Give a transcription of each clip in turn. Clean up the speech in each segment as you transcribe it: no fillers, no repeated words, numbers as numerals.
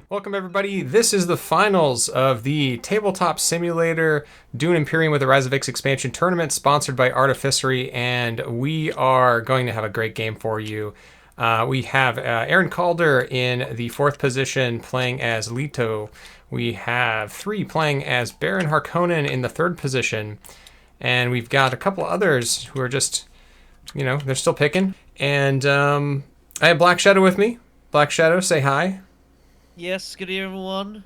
Welcome, everybody. This is the finals of the Tabletop Simulator Dune Imperium with the Rise of X expansion tournament, sponsored by Artificery, and we are going to have a great game for you. We have AaronKalder in the fourth position playing as Leto. We have 3 playing as Baron Harkonnen in the third position. And we've got a couple others who are just, they're still picking. And I have BlackShadow with me. BlackShadow, say hi. Yes, good day everyone.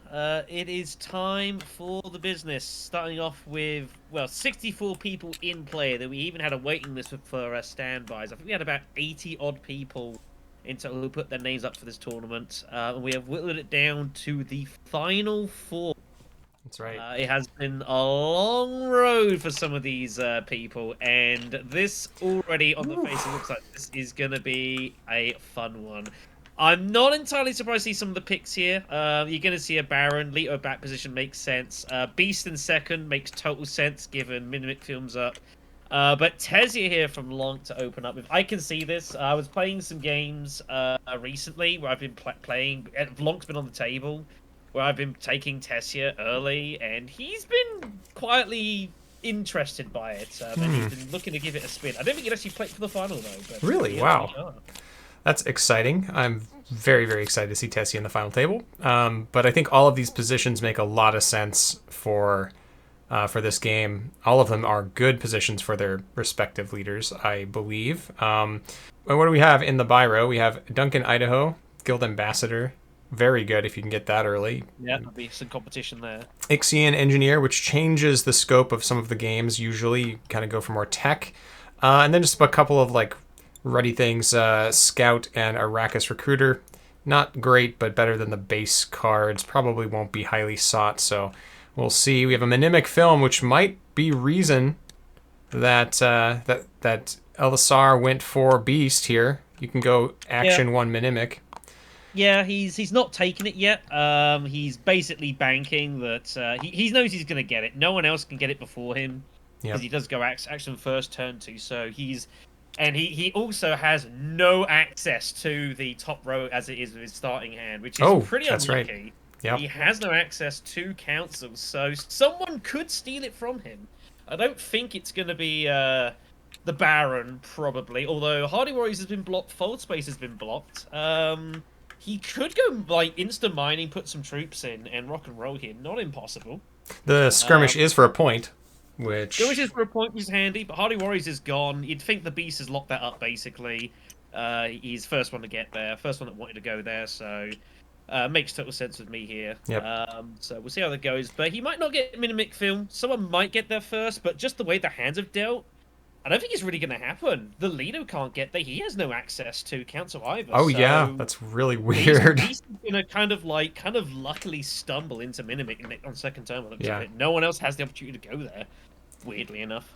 It is time for the business. Starting off with, 64 people in play. That we even had a waiting list for standbys. I think we had about 80 odd people in total who put their names up for this tournament. And we have whittled it down to the final 4. That's right. It has been a long road for some of these people, and this already on the face, it looks like this is going to be a fun one. I'm not entirely surprised to see some of the picks here. You're going to see a Baron. Leto back position makes sense. Beast in second makes total sense given Mimic films up. But Tessia here from Lonk to open up with. I can see this. I was playing some games recently where I've been playing. Lonk's been on the table where I've been taking Tessia early, and he's been quietly interested by it. And he's been looking to give it a spin. I don't think he'd actually play for the final though. But Really? Wow. That's exciting. I'm very, very excited to see Tessie in the final table. But I think all of these positions make a lot of sense for this game. All of them are good positions for their respective leaders, I believe. And what do we have in the buy row? We have Duncan, Idaho, Guild Ambassador. Very good if you can get that early. Yeah, there'll be some competition there. Ixian Engineer, which changes the scope of some of the games. Usually you kind of go for more tech. And then just a couple of ruddy things, Scout and Arrakis Recruiter. Not great, but better than the base cards. Probably won't be highly sought, so we'll see. We have a Mimic Film, which might be reason that that Elisar went for Beast here. You can go Action 1 Mimic. Yeah, he's not taking it yet. He's basically banking that he knows he's going to get it. No one else can get it before him because he does go action first, turn 2. So he also has no access to the top row as it is with his starting hand, which is pretty unlucky. Right. Yep. He has no access to councils, so someone could steal it from him. I don't think it's going to be the Baron, probably. Although Hardy Warriors has been blocked, Fold Space has been blocked. He could go instant mining, put some troops in, and rock and roll here. Not impossible. The skirmish is for a point. Skirmish is for a point, which is handy, but Hardy Warriors is gone. You'd think the Beast has locked that up, basically. He's first one to get there, first one that wanted to go there, so makes total sense with me here. Yep. So we'll see how that goes. But he might not get Mimic Film. Someone might get there first, but just the way the hands have dealt, I don't think it's really going to happen. The Leto can't get there. He has no access to Council either. Oh, so yeah, that's really weird. He's going to kind of luckily stumble into Mimic on second turn. No one else has the opportunity to go there. Weirdly enough.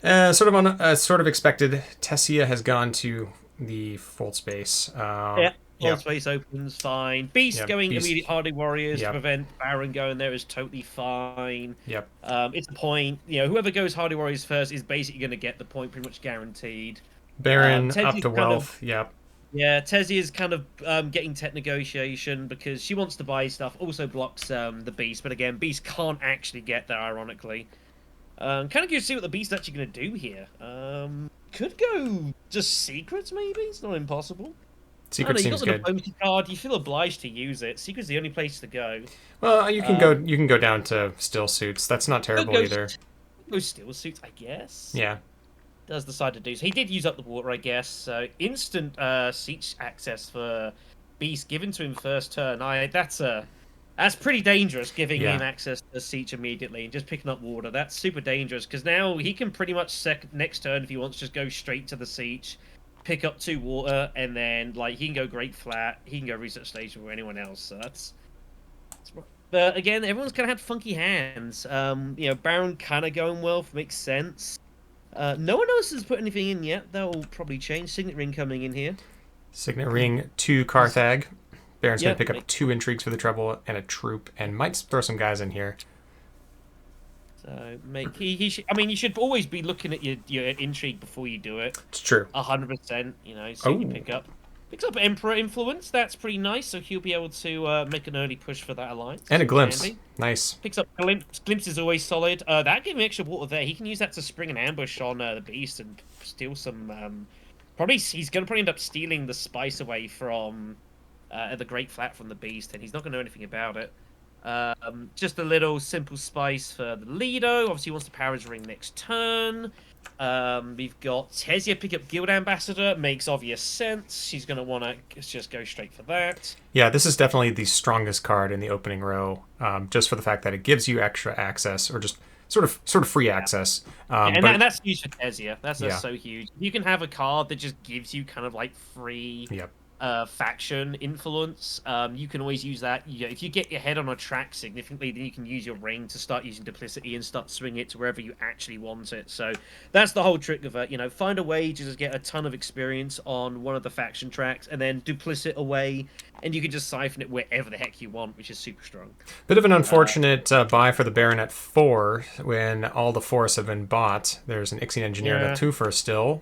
Sort of expected, Tessia has gone to the Fold Space. Fold Space opens fine. Beast going immediate Hardy Warriors to prevent Baron going there is totally fine. Yep. It's a point. Whoever goes Hardy Warriors first is basically going to get the point, pretty much guaranteed. Baron up to wealth. Yep. Yeah, Tessie is kind of getting tech negotiation because she wants to buy stuff. Also blocks the Beast, but again, Beast can't actually get there, ironically. Kind of curious to see what the Beast's actually going to do here. Could go just Secrets, maybe? It's not impossible. Secret seems good. You got the diplomacy card. You feel obliged to use it. Secret's the only place to go. Well, you can go down to Still Suits. That's not terrible either. Go Still Suits, I guess. Yeah. Does decide to do so. He did use up the water, I guess. So instant siege access for Beast given to him first turn. That's pretty dangerous, giving him access to siege immediately and just picking up water. That's super dangerous because now he can pretty much next turn if he wants just go straight to the siege, pick up 2 water, and then he can go Great Flat. He can go Research Station or anyone else. So that's. But again, everyone's kind of had funky hands. Baron kind of going well makes sense. No one else has put anything in yet. That will probably change. Signet Ring coming in here. Signet Ring to Carthag. Baron's going to pick up 2 intrigues for the trouble and a troop, and might throw some guys in here. So you should always be looking at your intrigue before you do it. It's true. 100%. So you pick up. Picks up Emperor Influence. That's pretty nice. So he'll be able to make an early push for that alliance. And a Super glimpse. handy. Nice. Picks up Glimpse. Glimpse is always solid. That gave him extra water there. He can use that to spring an ambush on the beast and steal some. Probably he's going to probably end up stealing the spice away from the Great Flat from the beast, and he's not going to know anything about it. Just a little simple spice for the Leto. Obviously, he wants to power his ring next turn. We've got Tessia pick up Guild Ambassador. Makes obvious sense. She's going to want to just go straight for that. Yeah, this is definitely the strongest card in the opening row, just for the fact that it gives you extra access, or just sort of free access. And that's huge for Tessia. That's so huge. You can have a card that just gives you kind of like free faction influence. You can always use that. If you get your head on a track significantly, then you can use your ring to start using duplicity and start swinging it to wherever you actually want it. So that's the whole trick of it. Find a way to just get a ton of experience on one of the faction tracks, and then duplicate away, and you can just siphon it wherever the heck you want, which is super strong. Bit of an unfortunate buy for the Baron at 4 when all the forests have been bought. There's an Ixian Engineer at 2 for still.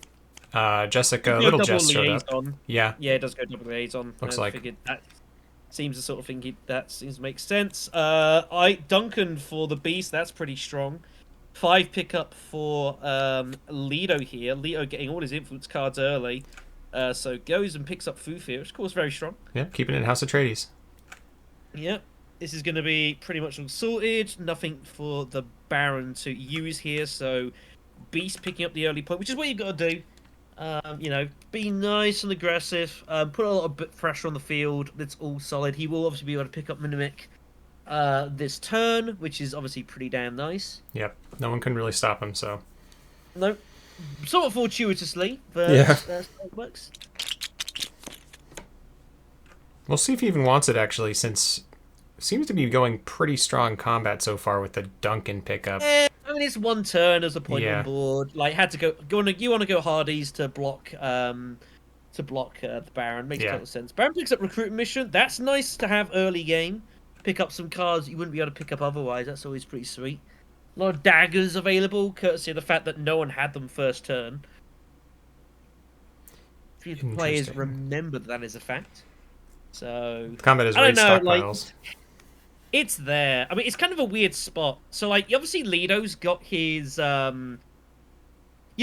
Jessica, Little Jess showed up. Yeah, it does go double liaison. Looks like that seems the sort of thing that seems to make sense. Duncan for the beast. That's pretty strong. 5 pickup for Leto here. Leto getting all his influence cards early. So goes and picks up Fufir, which of course very strong. Yeah, keeping it in House Atreides. Yeah, this is going to be pretty much all sorted. Nothing for the Baron to use here. So Beast picking up the early point, which is what you've got to do. Be nice and aggressive. Put a lot of pressure on the field. That's all solid. He will obviously be able to pick up Mimic this turn, which is obviously pretty damn nice. Yep, no one can really stop him. So no, somewhat fortuitously, but that's how it works. We'll see if he even wants it actually, since it seems to be going pretty strong combat so far with the Duncan pickup. I mean, it's one turn as a point on board. Like, had to go. You want to go Hardies to block the Baron. Makes total sense. Baron picks up Recruiting Mission. That's nice to have early game. Pick up some cards you wouldn't be able to pick up otherwise. That's always pretty sweet. A lot of daggers available, courtesy of the fact that no one had them first turn. Few players remember that is a fact. So combat is raised stockpiles. It's there. I mean, it's kind of a weird spot. So, like, obviously Leto's got his... You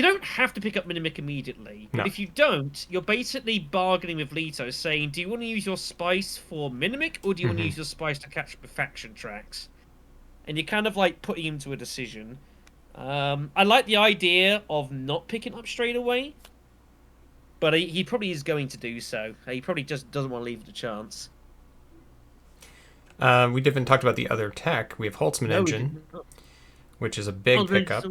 don't have to pick up Mimic immediately. No. But if you don't, you're basically bargaining with Leto, saying, do you want to use your spice for Mimic, or do you want to use your spice to catch faction tracks? And you're kind of, like, putting him to a decision. I like the idea of not picking up straight away. But he probably is going to do so. He probably just doesn't want to leave it a chance. We haven't talked about the other tech. We have Holtzman Engine, which is a big pickup.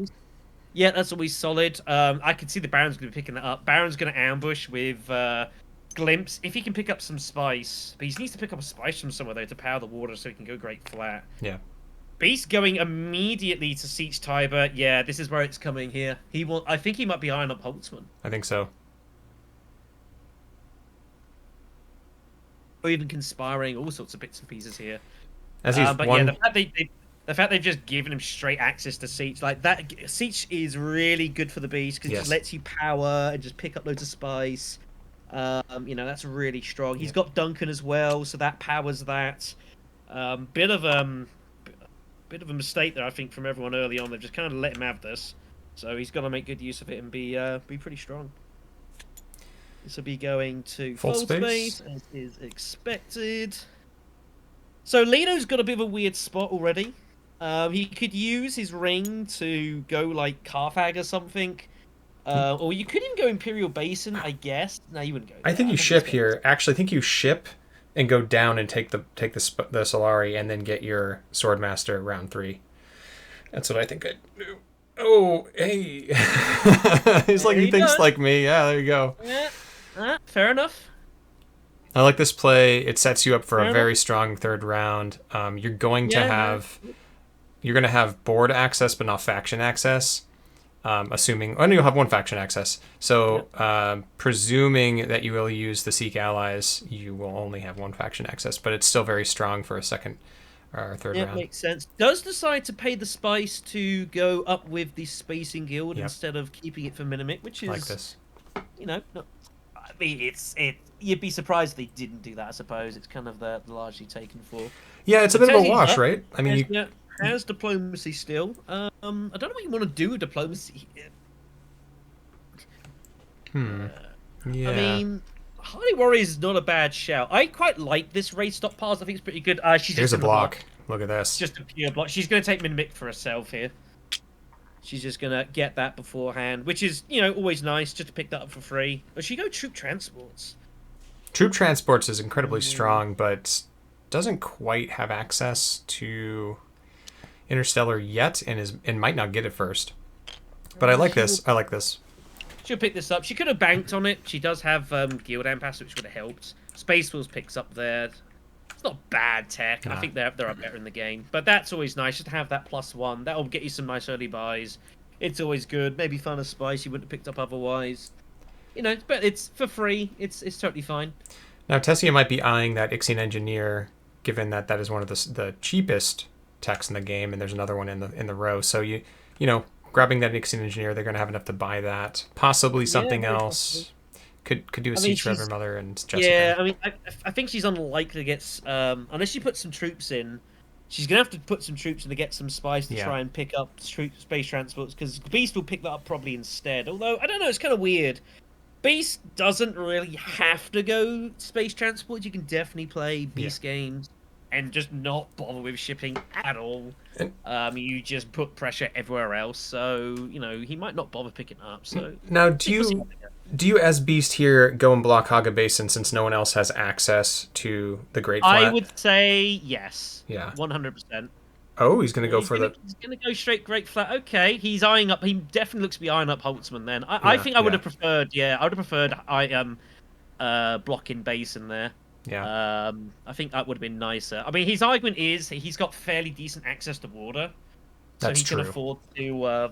Yeah, that's always solid. I can see the Baron's going to be picking that up. Baron's going to ambush with Glimpse. If he can pick up some spice. But he needs to pick up a spice from somewhere, though, to power the water so he can go Great Flat. Yeah. Beast going immediately to Siege Tiber. Yeah, this is where it's coming here. I think he might be eyeing up Holtzman. I think so. Or even conspiring all sorts of bits and pieces here. As he's but yeah, the fact they've just given him straight access to Siege, like that, Siege is really good for the Beast because it just lets you power and just pick up loads of spice. That's really strong. He's got Duncan as well, so that powers that. Bit of a mistake there, I think, from everyone early on. They've just kind of let him have this, so he's got to make good use of it and be pretty strong. This will be going to full space, as is expected. So Leto's got a bit of a weird spot already. He could use his ring to go like Carthag or something. Or you could even go Imperial Basin, I guess. No, you wouldn't go there. I think you ship here. Actually, I think you ship and go down and take the Solari and then get your Swordmaster round 3. That's what I think I'd do. Oh, hey. He's like, he thinks like me. Yeah, there you go. Yeah. Fair enough. I like this play. It sets you up for a very strong third round. You're going to have board access, but not faction access. Assuming, you'll have one faction access. So, presuming that you will use the Seek allies, you will only have one faction access. But it's still very strong for a second or third round. Yeah, makes sense. Does decide to pay the spice to go up with the Spacing Guild instead of keeping it for Minimic, which is like this. I mean, you'd be surprised if they didn't do that. I suppose it's kind of the largely taken for. Yeah, it's a bit of a wash, right? I mean, Tessia has diplomacy still. I don't know what you want to do with diplomacy. Yeah. I mean, Hardy Warriors is not a bad shout. I quite like this race stop pass. I think it's pretty good. She's Here's just a gonna block. Look at this. Just a pure block. She's gonna take Mimic for herself here. She's just gonna get that beforehand, which is, always nice just to pick that up for free. But she go troop transports. Troop transports is incredibly strong, but doesn't quite have access to Interstellar yet, and might not get it first. But I like this. I like this. She'll pick this up. She could have banked on it. She does have Gildan Pass, which would have helped. Space Wheels picks up there. It's not bad tech. Nah. I think they're up better in the game. But that's always nice, just to have that +1. That'll get you some nice early buys. It's always good. Maybe fun as spice you wouldn't have picked up otherwise. But it's for free. It's totally fine. Now, Tessia might be eyeing that Ixion Engineer, given that that is one of the cheapest techs in the game, and there's another one in the row. So you grabbing that Ixion Engineer, they're going to have enough to buy that. Possibly something else. Could do a Siege Reverend Mother and Jessica. Yeah, I mean, I think she's unlikely to get... unless she puts some troops in, she's going to have to put some troops in to get some spice to try and pick up space transports, because Beast will pick that up probably instead. Although, I don't know, it's kind of weird. Beast doesn't really have to go space transport. You can definitely play Beast games and just not bother with shipping at all. You just put pressure everywhere else, so he might not bother picking up. So now, do you as Beast here go and block Haga Basin since no one else has access to the Great Flat? I would say yes. Yeah, 100%. Oh, he's gonna go for the. He's gonna go straight Great Flat. Okay, he's eyeing up. He definitely looks to be eyeing up Holtzman. Then I think I would have preferred. Yeah, I would have preferred blocking Basin there. Yeah. I think that would have been nicer. I mean, his argument is he's got fairly decent access to water, so he can afford to.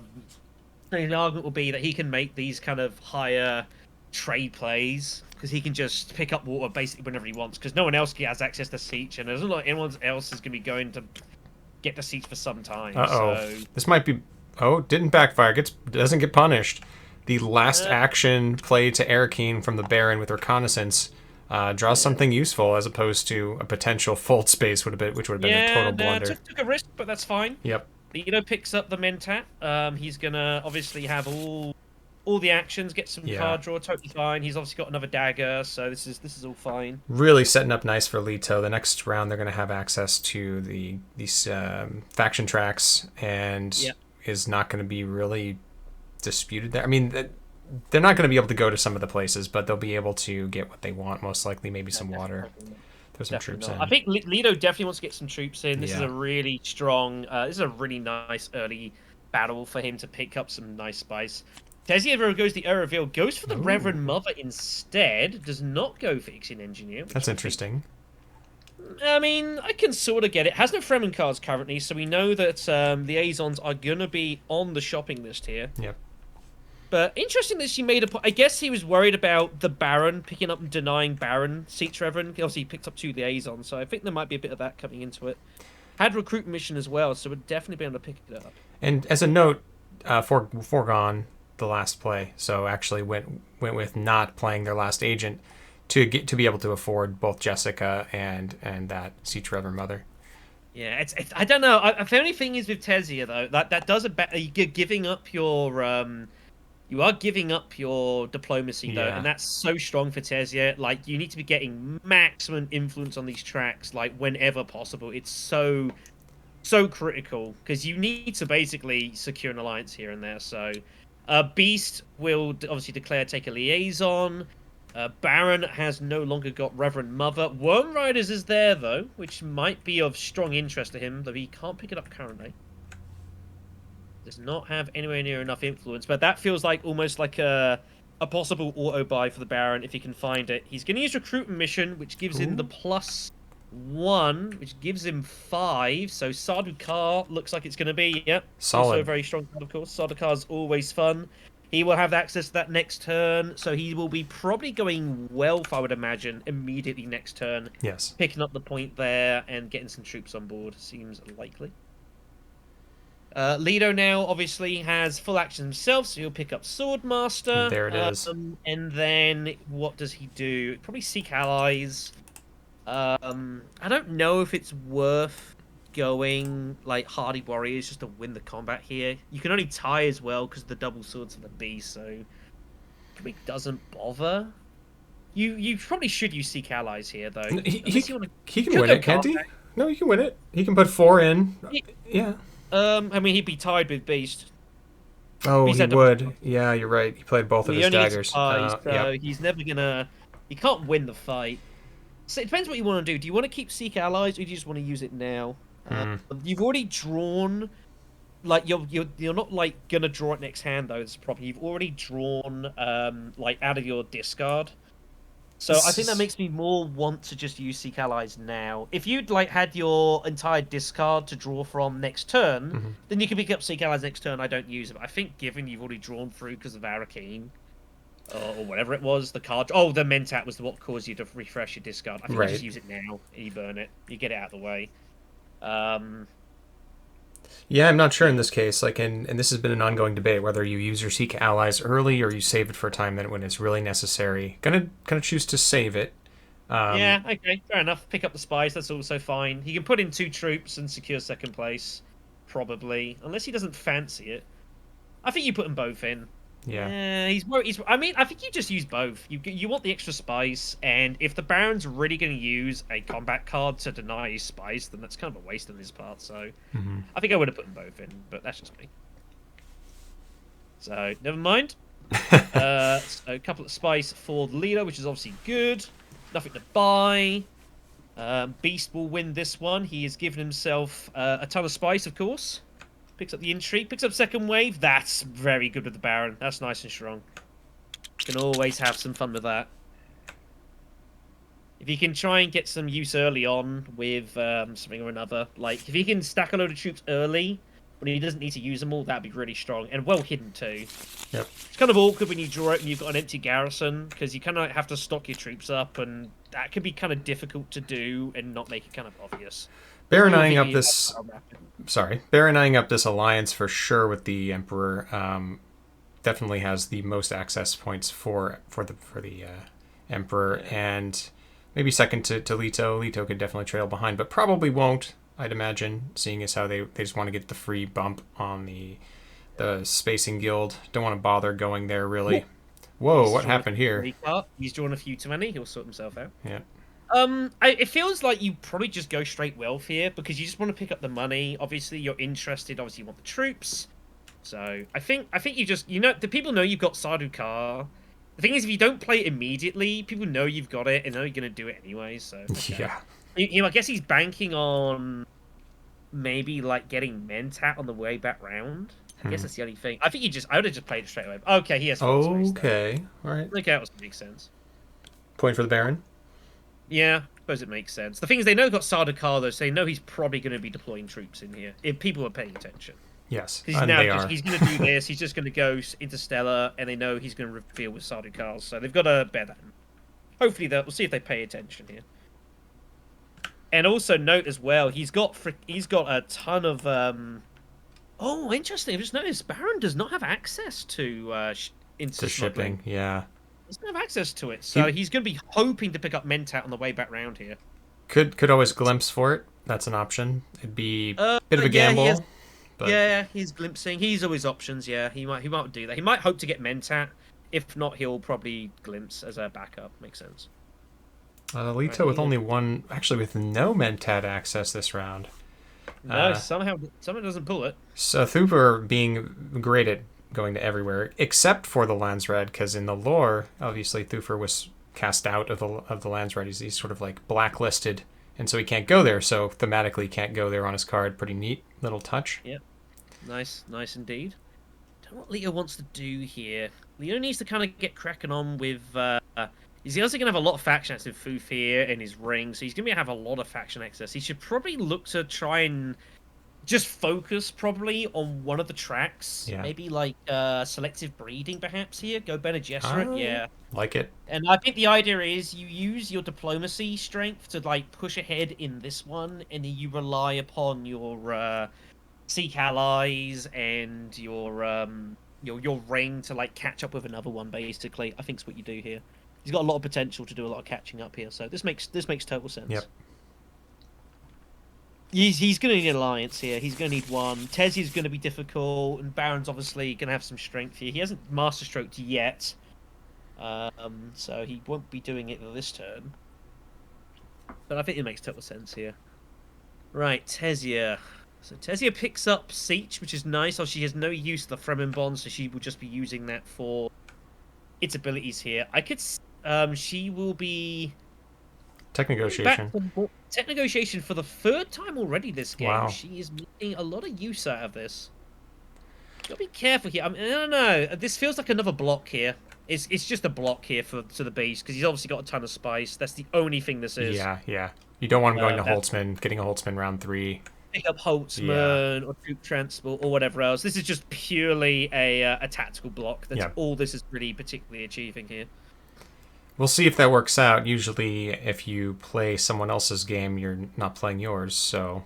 The argument will be that he can make these kind of higher trade plays because he can just pick up water basically whenever he wants. Because no one else has access to Siege, and there's not like anyone else is going to be going to get the Siege for some time. So... This might be. Oh, didn't backfire. Doesn't get punished. The last action play to Arakeen from the Baron with reconnaissance. Draws something useful as opposed to a potential fold space which would have been a total blunder. Took a risk, but that's fine. Yep. Leto picks up the Mentat. He's gonna obviously have all the actions, get some card draw, totally fine. He's obviously got another dagger, so this is all fine. Really setting up nice for Leto. The next round they're gonna have access to these faction tracks and is not gonna be really disputed there. I mean. They're not going to be able to go to some of the places, but they'll be able to get what they want, most likely, maybe some water. Throw some troops in. I think Leto definitely wants to get some troops in. This is a really strong, this is a really nice early battle for him to pick up some nice spice. Tessia goes the reveal, goes for the Reverend Mother instead, does not go for Ixion Engineer. That's interesting. I mean, I can sort of get it. Has no Fremen cards currently, so we know that the Azons are going to be on the shopping list here. Yep. But interesting that she made a point. I guess he was worried about the Baron picking up and denying Baron Seats Reverend. Obviously, he picked up 2 liaisons, so I think there might be a bit of that coming into it. Had recruit mission as well, so would definitely be able to pick it up. And as a note, foregone the last play, so actually went with not playing their last agent to be able to afford both Jessica and that Seats Reverend Mother. Yeah, it's I don't know. The only thing is with Tessia though, that does you're giving up your You are giving up your diplomacy, though, and that's so strong for Tessia. Like, you need to be getting maximum influence on these tracks, like, whenever possible. It's so critical, because you need to basically secure an alliance here and there. So, Beast will obviously declare take a liaison. Baron has no longer got Reverend Mother. Worm Riders is there, though, which might be of strong interest to him, though he can't pick it up currently. Does not have anywhere near enough influence, but that feels like almost like a possible auto buy for the Baron if he can find it. He's going to use recruitment mission, which gives him the +1, which gives him 5. So Sardaukar looks like it's going to be solid. Also a very strong card, of course. Sardaukar's always fun. He will have access to that next turn, so he will be probably going Wealth, I would imagine, immediately next turn. Yes. Picking up the point there and getting some troops on board seems likely. Leto now obviously has full action himself, so he'll pick up Swordmaster. There it is. And then what does he do? Probably seek allies. I don't know if it's worth going like Hardy Warriors just to win the combat here. You can only tie as well because the double swords of the beast, so probably doesn't bother. You probably should use seek allies here though. He can win it, can't he? No, he can win it. He can put 4 in. Yeah. I mean, he'd be tied with Beast. Oh, he would. Yeah, you're right. He played both of his daggers. So he's never gonna. He can't win the fight. So it depends what you want to do. Do you want to keep Seek Allies, or do you just want to use it now? You've already drawn. Like you're not like gonna draw it next hand though. It's probably you've already drawn like out of your discard. So I think that makes me more want to just use Seek Allies now. If you'd like had your entire discard to draw from next turn, then you can pick up Seek Allies next turn. I don't use it. But I think given you've already drawn through because of Arrakeen, or whatever it was, the card. Oh, the Mentat was what caused you to refresh your discard. I think you just use it now. You burn it. You get it out of the way. Yeah, I'm not sure in this case. Like, and this has been an ongoing debate whether you use your Seek Allies early or you save it for a time that when it's really necessary. Gonna choose to save it. Yeah, okay, fair enough. Pick up the spies. That's also fine. He can put in 2 troops and secure second place, probably, unless he doesn't fancy it. I think you put them both in. Yeah. I mean, I think you just use both. You want the extra spice, and if the Baron's really going to use a combat card to deny his spice, then that's kind of a waste on his part. So, I think I would have put them both in, but that's just me. So, never mind. So a couple of spice for the leader, which is obviously good. Nothing to buy. Beast will win this one. He has given himself a ton of spice, of course. Picks up the intrigue, picks up second wave. That's very good with the Baron. That's nice and strong. Can always have some fun with that. If he can try and get some use early on with something or another, like if he can stack a load of troops early when he doesn't need to use them all, that'd be really strong and well hidden too. Yep. It's kind of awkward when you draw it and you've got an empty garrison because you kind of have to stock your troops up, and that can be kind of difficult to do and not make it kind of obvious. Baron eyeing up this. Baron eyeing up this alliance for sure with the Emperor. Definitely has the most access points for the Emperor, and maybe second to Leto. Leto could definitely trail behind, but probably won't. I'd imagine, seeing as how they just want to get the free bump on the Spacing Guild. Don't want to bother going there really. Whoa, what happened here? He's drawn a few too many. He'll sort himself out. Yeah. It feels like you probably just go straight wealth here because you just want to pick up the money. Obviously, you're interested. Obviously, you want the troops. So I think you just the people know you've got Sardaukar. The thing is, if you don't play it immediately, people know you've got it and know you're gonna do it anyway. So okay. Yeah. I guess he's banking on maybe like getting Mentat on the way back round. I guess that's the only thing. I would have just played it straight away. Okay, he has. Okay, all right. I think that makes sense. Point for the Baron. Yeah, I suppose it makes sense. The thing is, they know they've got Sardaukar, though, so they know he's probably going to be deploying troops in here, if people are paying attention. Yes, Because he's going to do this, he's just going to go Interstellar, and they know he's going to reveal with Sardaukar, so they've got to bear that in. Hopefully, we'll see if they pay attention here. And also note as well, he's got a ton of... Oh, interesting, I've just noticed, Baron does not have access to shipping, yeah. He doesn't have access to it, so he's going to be hoping to pick up Mentat on the way back round here. Could always glimpse for it. That's an option. It'd be a bit of a gamble. But... Yeah, he's glimpsing. He's always options. Yeah, he might do that. He might hope to get Mentat. If not, he'll probably glimpse as a backup. Makes sense. Leto with only one, actually with no Mentat access this round. No, somehow doesn't pull it. So Thupper being great at going to everywhere except for the Landsred, because in the lore, obviously Thufir was cast out of the Landsred. He's sort of like blacklisted, and so he can't go there. So thematically, he can't go there on his card. Pretty neat little touch. Yep, nice indeed. Don't know what Leo wants to do here. Leo needs to kind of get cracking on with. He's also going to have a lot of faction access with Thufir in his ring, so he's going to have a lot of faction access. He should probably look to try and just focus probably on one of the tracks. Yeah. Maybe like selective breeding perhaps here. Go Bene Gesserit, yeah. Like it. And I think the idea is you use your diplomacy strength to like push ahead in this one, and then you rely upon your seek allies and your ring to like catch up with another one. Basically, I think is what you do here. He's got a lot of potential to do a lot of catching up here, so this makes total sense. Yep. He's going to need an alliance here. He's going to need one. Tessia's going to be difficult, and Baron's obviously going to have some strength here. He hasn't masterstroked yet, so he won't be doing it this turn. But I think it makes total sense here. Right, Tessia. So Tessia picks up Siege, which is nice. Oh, she has no use of the Fremen Bond, so she will just be using that for its abilities here. I could... she will be... Tech negotiation. Tech negotiation for the third time already this game. Wow. She is making a lot of use out of this. Gotta be careful here. I don't know. This feels like another block here. It's just a block here to the beast because he's obviously got a ton of spice. That's the only thing this is. Yeah. You don't want him going to Holtzman, getting a Holtzman round 3. Pick up Holtzman or troop transport or whatever else. This is just purely a tactical block. That's all this is really particularly achieving here. We'll see if that works out. Usually, if you play someone else's game, you're not playing yours, so...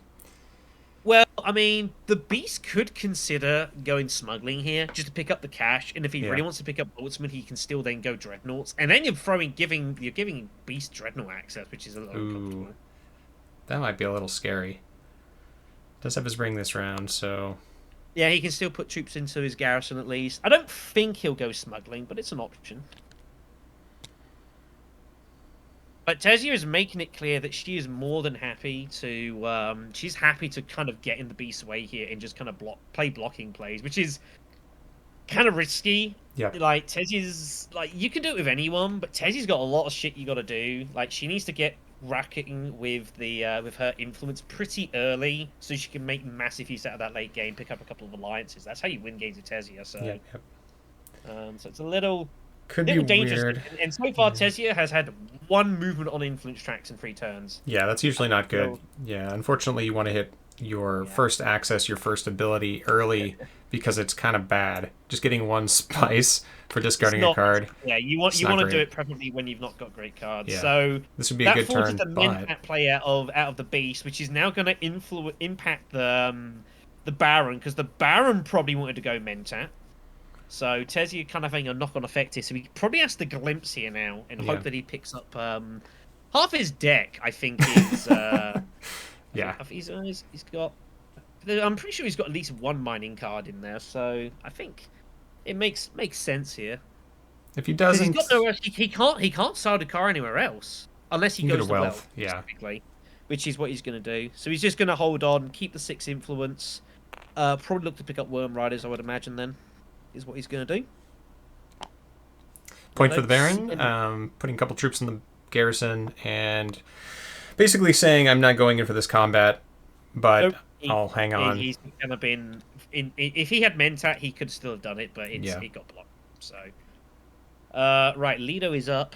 Well, I mean, the Beast could consider going smuggling here, just to pick up the cash, and if he really wants to pick up Boltzmann, he can still then go Dreadnoughts, and then you're giving Beast Dreadnought access, which is a little uncomfortable. That might be a little scary. Does have his ring this round, so... Yeah, he can still put troops into his garrison at least. I don't think he'll go smuggling, but it's an option. But Tessia is making it clear that she is more than happy to... she's happy to kind of get in the Beast's way here and just kind of play blocking plays, which is kind of risky. Yeah. Like, Tessia's... Like, you can do it with anyone, but Tessia's got a lot of shit you got to do. Like, she needs to get racketing with with her influence pretty early so she can make massive use out of that late game, pick up a couple of alliances. That's how you win games with Tessia, so... so it's a little... Could be dangerous. Weird. And so far, Tessia has had one movement on influence tracks in 3 turns. Yeah, that's usually not good. Yeah, unfortunately, you want to hit your first access, your first ability early because it's kind of bad. Just getting 1 spice for discarding a card. Yeah, you want to do it preferably when you've not got great cards. Yeah. So this would be a good turn. That forces the Mentat play out of the Beast, which is now going to impact the Baron, because the Baron probably wanted to go Mentat. So Tessia kind of having a knock-on effect here, so he probably has to glimpse here now and hope that he picks up half his deck. I think is he's got. I'm pretty sure he's got at least 1 mining card in there, so I think it makes sense here. If he doesn't, he's got no, he can't sell the car anywhere else unless he goes to wealth. Which is what he's going to do. So he's just going to hold on, keep the 6 influence, probably look to pick up Worm Riders, I would imagine. Then is what he's going to do. Point for the Baron, putting a couple troops in the garrison, and basically saying, I'm not going in for this combat, but I'll hang on. He's kind of been... if he had Mentat, he could still have done it, but it got blocked. So, right, Leto is up.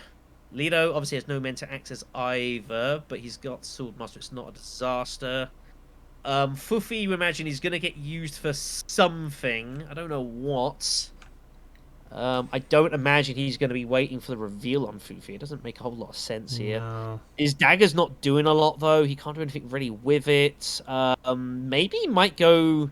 Leto obviously has no Mentat access either, but he's got Swordmaster. It's not a disaster. Fufi, you imagine, he's going to get used for something. I don't know what. I don't imagine he's going to be waiting for the reveal on Fufi. It doesn't make a whole lot of sense here. No. His dagger's not doing a lot, though. He can't do anything really with it. Maybe he might go...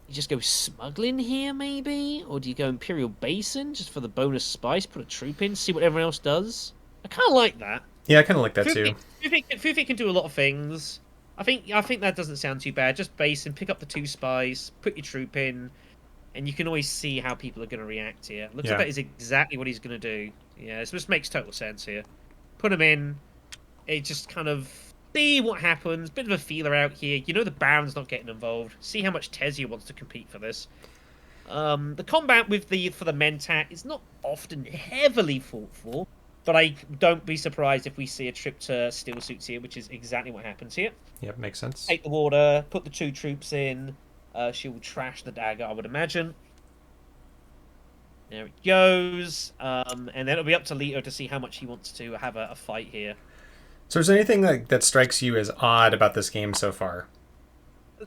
You just go smuggling here, maybe? Or do you go Imperial Basin just for the bonus spice? Put a troop in, see what everyone else does? I kind of like that. Yeah, I kind of like that, too. Fufi can do a lot of things. I think that doesn't sound too bad. Just base and pick up the 2 spies, put your troop in, and you can always see how people are going to react here. Looks like that is exactly what he's going to do. Yeah, this just makes total sense here. Put him in. It just kind of see what happens. Bit of a feeler out here. You know the Baron's not getting involved. See how much Tessia wants to compete for this. The combat for the Mentat is not often heavily fought for. But I don't be surprised if we see a trip to Steel Suits here, which is exactly what happens here. Yep, makes sense. Take the water, put the 2 troops in. She will trash the dagger, I would imagine. There it goes. And then it'll be up to Leto to see how much he wants to have a fight here. So is there anything that strikes you as odd about this game so far?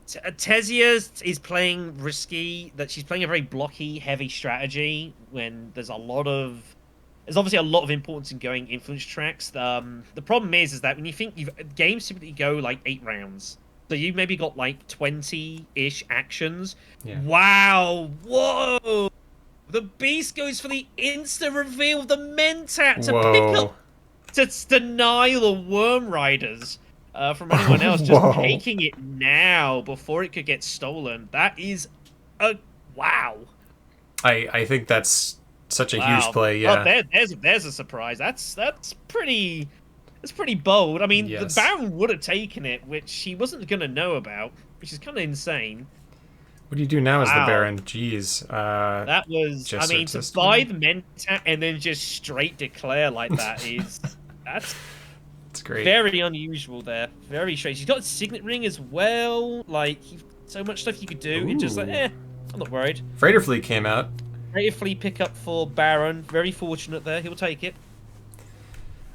Tessia is playing risky. That she's playing a very blocky, heavy strategy when there's obviously a lot of importance in going influence tracks. The problem is that when you think games typically go like 8 rounds, So you maybe got like 20-ish actions. Yeah. Wow! Whoa! The beast goes for the insta reveal of the Mentat to pick Whoa. up to deny the Worm Riders from anyone else. Just Whoa. taking it now before it could get stolen. That is a wow. I think that's such a huge Wow. play. Oh, Yeah. there's a surprise. That's pretty bold. I mean, the Yes. Baron would have taken it, which he wasn't gonna know about, which is kind of insane. What do you do now as the Wow. Baron? Jeez. That was, I Just mean, search to history. buy the Mentat and then just straight declare like that that's It's great. very unusual there. Very strange. He's got a signet ring as well. Like, so much stuff you could do. It's just like, Ooh. I'm not worried. Freighter Fleet came out. Creatively pick up for Baron. Very fortunate there. He'll take it.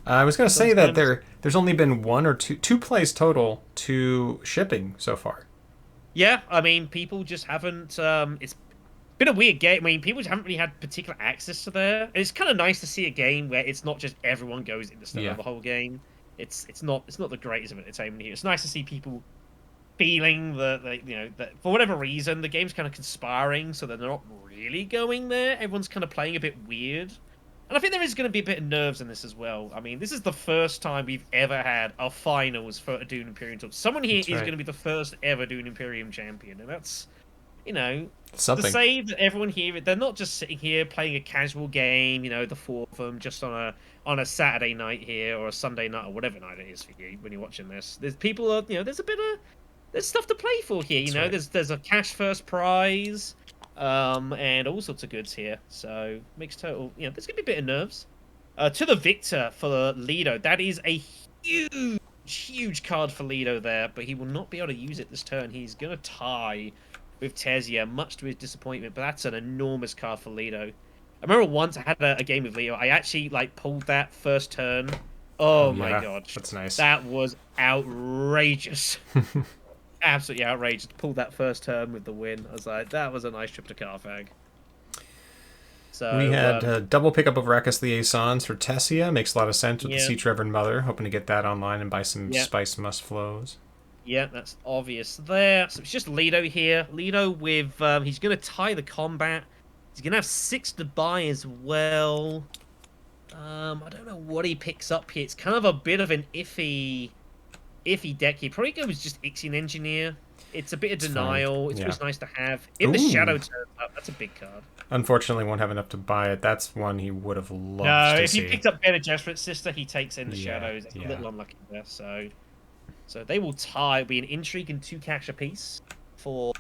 I was going to say that Sometimes. there's only been one or two plays total to shipping so far. Yeah, I mean, people just haven't. It's been a weird game. I mean, people just haven't really had particular access to there. And it's kind of nice to see a game where it's not just everyone goes into Yeah. the whole game. It's not the greatest of entertainment here. It's nice to see people feeling that for whatever reason the game's kind of conspiring, so that they're not really going there. Everyone's kind of playing a bit weird. And I think there is going to be a bit of nerves in this as well. I mean, this is the first time we've ever had a finals for a Dune Imperium tour. Someone here That's is right. going to be the first ever Dune Imperium champion, and that's, to Something. say that everyone here, they're not just sitting here playing a casual game, the four of them, just on a Saturday night here or a Sunday night or whatever night it is for you when you're watching this. There's people, there's stuff to play for here. That's right. There's a cash first prize. And all sorts of goods here. So mixed total, there's gonna be a bit of nerves. To the victor for Leto. That is a huge card for Leto there, but he will not be able to use it this turn. He's gonna tie with Tessia, much to his disappointment. But that's an enormous card for Leto. I remember once I had a game with Leto. I actually pulled that first turn. Oh my yeah, god, that's nice. that was outrageous. Absolutely outrageous to pull that first turn with the win. I was like, that was a nice trip to Carthag. So We had double pickup of Rakus the Asans for Tessia. Makes a lot of sense with the Yeah. Siege Reverend Mother. Hoping to get that online and buy some Yeah. Spice Must Flows. yeah, that's obvious there. So it's just Leto here. Leto with he's gonna tie the combat. He's gonna have 6 to buy as well. I don't know what he picks up here. It's kind of a bit of an iffy deck here. Probably goes just Ixion Engineer. It's a bit of denial. It's always nice to have. If the Ooh. Shadow turns up, that's a big card. Unfortunately, won't have enough to buy it. That's one he would have loved No, to if see. he picked up Bene Gesserit's sister, he takes in the Yeah, Shadows. It's yeah. a little unlucky there. So they will tie. It'll be an intrigue and 2 cash apiece for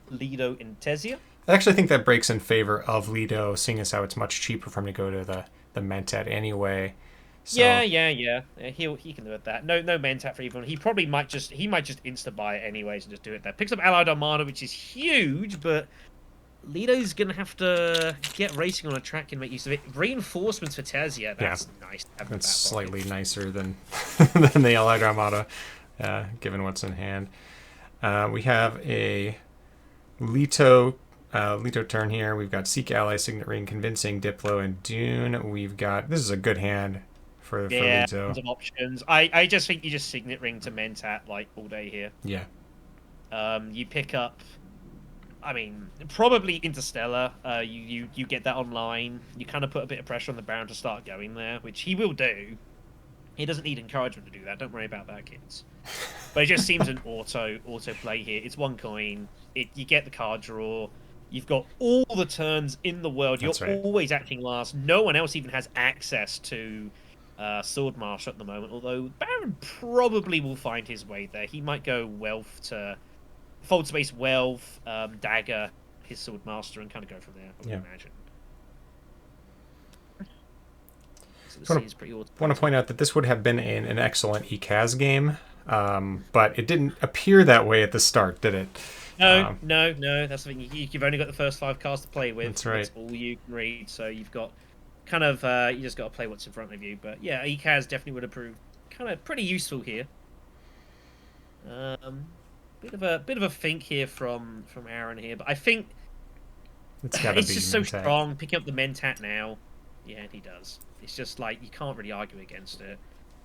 Leto and Tessia. I actually think that breaks in favor of Leto, seeing as how it's much cheaper for him to go to the Mentat anyway. So, Yeah. He can do it. That no Mentat for even. He probably might just insta buy it anyways and just do it there. Picks up Allied Armada, which is huge, but Leto's gonna have to get racing on a track and make use of it. Reinforcements for Tessia. That's nice. To have in It's the back pocket. slightly nicer than than the Allied Armada, given what's in hand. We have a Leto turn here. We've got Seek Ally, Signet Ring, Convincing, Diplo, and Dune. We've got, this is a good hand for Leto. Tons of options. I just think you just Signet Ring to Mentat all day here. Yeah. You pick up, I mean, probably Interstellar. You get that online. You kind of put a bit of pressure on the Baron to start going there, which he will do. He doesn't need encouragement to do that. Don't worry about that, kids. But it just seems an auto play here. It's 1 coin. You get the card draw. You've got all the turns in the world. You're always acting last. No one else even has access to Sword Marshal at the moment. Although Baron probably will find his way there. He might go Wealth to Fold Space Wealth, Dagger, his Sword Master, and kind of go from there. I would imagine. So I want to point out that this would have been an excellent ECAS game, but it didn't appear that way at the start, did it? No. That's the thing. You've only got the first 5 cards to play with. That's right. That's all you can read. So you've got kind of you just got to play what's in front of you. But yeah, ECAS definitely would have proved kind of pretty useful here. Bit of a think here from Aaron here, but I think it's just so strong. Picking up the Mentat now, yeah, he does. It's just like you can't really argue against it.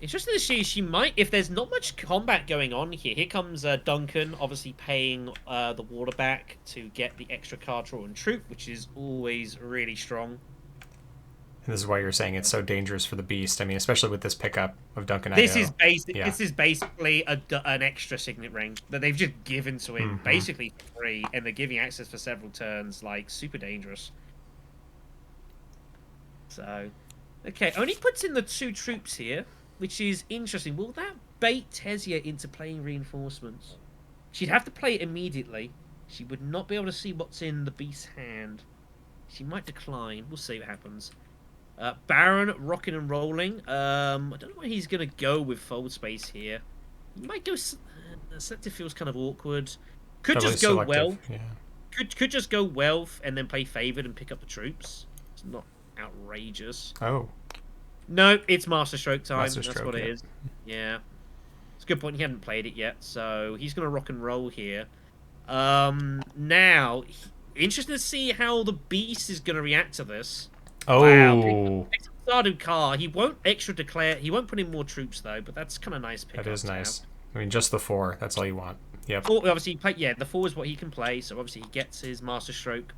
Interesting to see, she might, if there's not much combat going on here. Here comes Duncan, obviously paying the water back to get the extra card draw and troop, which is always really strong. And this is why you're saying it's so dangerous for the beast. I mean, especially with this pickup of Duncan This Idaho. is basic. Yeah. This is basically an extra signet ring that they've just given to him, basically for free, and they're giving access for several turns. Like, super dangerous. So, okay, only puts in the 2 troops here, which is interesting. Will that bait Tessia into playing reinforcements? She'd have to play it immediately. She would not be able to see what's in the beast's hand. She might decline. We'll see what happens. Baron rocking and rolling. I don't know where he's going to go with fold space here. He might go... Selective feels kind of awkward. Could Totally just go selective, well. Yeah. Could just go wealth and then play favored and pick up the troops. It's not outrageous. Oh. No, it's Masterstroke time. Masterstroke, That's what it is. Yeah. It's a good point. He hadn't played it yet, so he's going to rock and roll here. Now, interesting to see how the beast is going to react to this. Oh. Wow. Started car. He won't extra declare. He won't put in more troops though, but that's kind of nice. That is nice. I mean, just the 4. That's all you want. Yep. Obviously, the 4 is what he can play. So obviously, he gets his Masterstroke.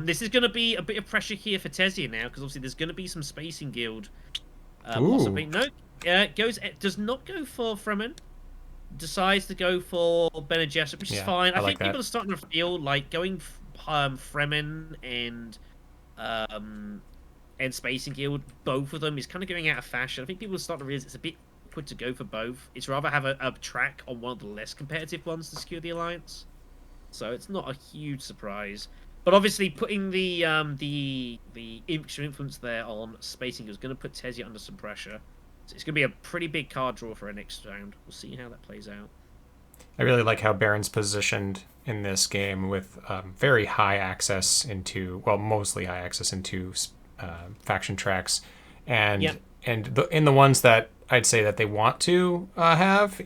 This is going to be a bit of pressure here for Tessia now, because obviously there's going to be some spacing guild. Possibly no. Does not go for Fremen. Decides to go for Bene Gesserit, which is fine. I think people are starting to feel like going Fremen and Spacing Guild, both of them is kind of going out of fashion. I think people are starting to realize it's a bit awkward to go for both. It's rather have a track on one of the less competitive ones to secure the alliance. So it's not a huge surprise. But obviously putting the extra influence there on Spacing Guild is going to put Tessia under some pressure. So it's going to be a pretty big card draw for our next round. We'll see how that plays out. I really like how Baron's positioned in this game with very high access into, well, mostly high access into faction tracks, and in the ones that I'd say that they want to have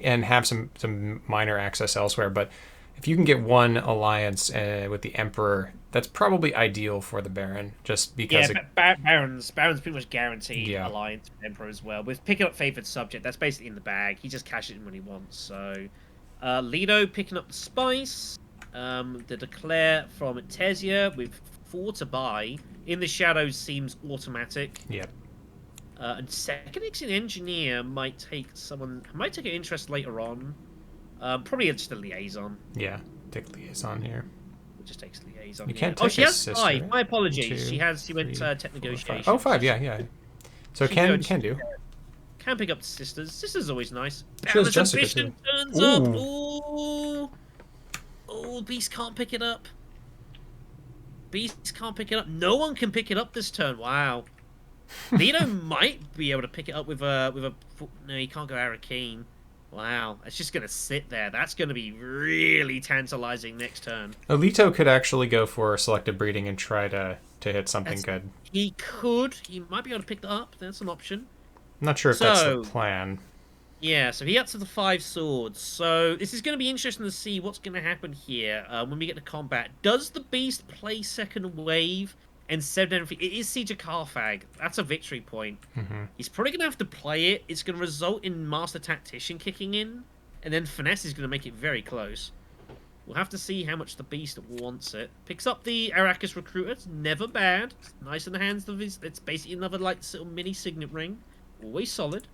some minor access elsewhere. But if you can get one alliance with the Emperor, that's probably ideal for the Baron, just because Baron's pretty much guaranteed alliance with Emperor as well. With picking up favored subject, that's basically in the bag. He just cashes it in when he wants. So Leto picking up the spice, the declare from Tessia with 4 to buy. In the shadows seems automatic. Yep. And second in engineer might take an interest later on. Probably just a liaison. Yeah, take liaison here. It just takes liaison. You can't take she has sister, 5. My apologies. 2, She went tech negotiations. 5. Oh, 5. Yeah. So can do. Can pick up the sisters. Sisters always nice. She has Jessica too. Turns up. Ooh. Oh, Beast can't pick it up. Beast can't pick it up. No one can pick it up this turn. Wow. Leto might be able to pick it up with a. No, he can't go Arakeen. Wow, it's just going to sit there. That's going to be really tantalizing next turn. Leto could actually go for selective breeding and try to hit something good. He could. He might be able to pick that up. That's an option. I'm not sure if that's the plan. Yeah, so he ups to the 5 swords. So this is going to be interesting to see what's going to happen here when we get to combat. Does the beast play second wave and 7 anything? It is Siege of Carthag. That's a victory point. He's probably going to have to play it. It's going to result in Master Tactician kicking in, and then Finesse is going to make it very close. We'll have to see how much the beast wants it. Picks up the Arrakis Recruiter. It's never bad. It's nice in the hands of his... It's basically another like little mini signet ring. Always solid.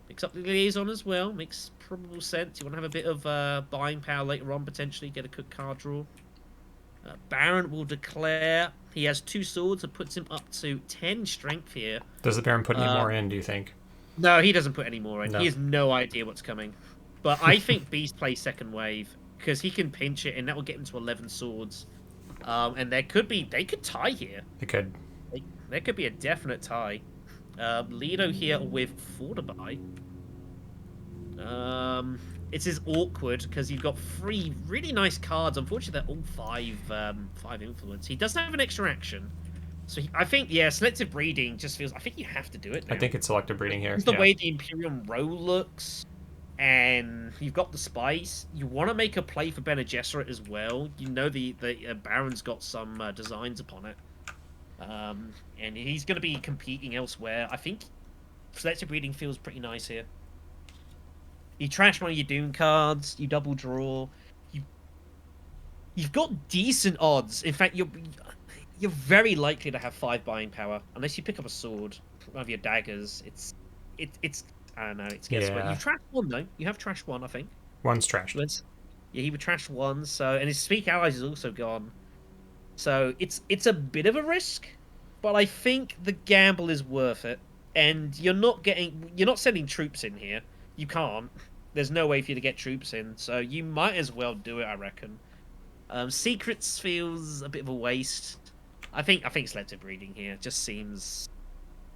Picks up the liaison as well. Makes probable sense. You want to have a bit of buying power later on, potentially. Get a good card draw. Baron will declare. He has 2 swords and puts him up to 10 strength here. Does the Baron put any more in, do you think? No, he doesn't put any more in. No. He has no idea what's coming. But I think Beast plays second wave because he can pinch it and that will get him to 11 swords. And they could tie here. They could. There could be a definite tie. Leto here with 4 to buy. It is awkward because you've got 3 really nice cards. Unfortunately, they're all 5 influence. He does have an extra action. So I think, selective breeding just feels... I think you have to do it now. I think it's selective breeding here. It's the way the Imperium row looks. And you've got the spice. You want to make a play for Bene Gesserit as well. You know the Baron's got some designs upon it. And he's going to be competing elsewhere. I think selective breeding feels pretty nice here. You trash one of your Doom cards, you double draw, you've got decent odds. In fact, you're very likely to have 5 buying power unless you pick up a sword, one of your daggers. It's I don't know, it's guesswork. Yeah. You've trashed one though. You have trashed one, I think. One's trashed. Yeah, he would trash one. So, and his Speak Allies is also gone. So it's a bit of a risk, but I think the gamble is worth it. And you're not sending troops in here. You can't. There's no way for you to get troops in, so you might as well do it, I reckon. Secrets feels a bit of a waste. I think selective breeding here just seems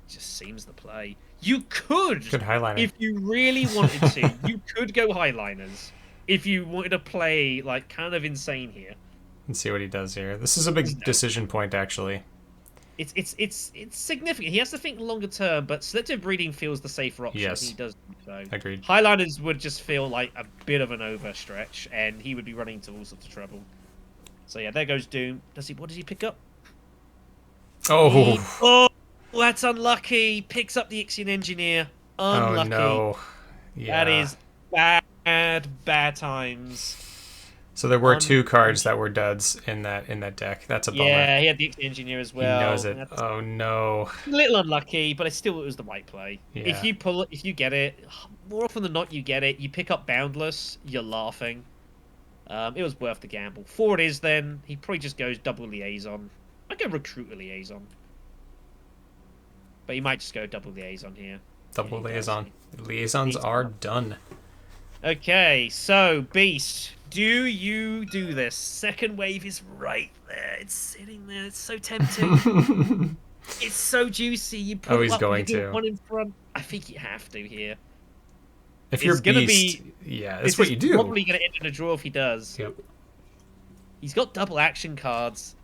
the play. You could highliner. If you really wanted to, you could go highliners if you wanted to play like kind of insane here. And see what he does here. This is a big decision point, actually. It's significant. He has to think longer term, but selective breeding feels the safer option. Yes. He does so. Agreed. Highliners would just feel like a bit of an overstretch, and he would be running into all sorts of trouble. So yeah, there goes Doom. What does he pick up? Oh, that's unlucky. Picks up the Ixion Engineer. Unlucky. Oh no. Yeah. That is bad times. So there were 2 cards that were duds in that deck. That's a bummer. Yeah, he had the Ixion Engineer as well. He knows it. Oh no. A little unlucky, but it was the right play. Yeah. If you get it, more often than not you get it. You pick up Boundless, you're laughing. It was worth the gamble. 4 it is then. He probably just goes double liaison. I go recruit a liaison. But he might just go double liaison here. Double liaison. Liaisons are done. Okay, so Beast, do you do this? Second wave is right there. It's sitting there. It's so tempting. It's so juicy. You put he's going to. One in front. I think you have to here. If you're Beast, yeah, that's what you do. Probably going to end in a draw if he does. Yep. He's got double action cards.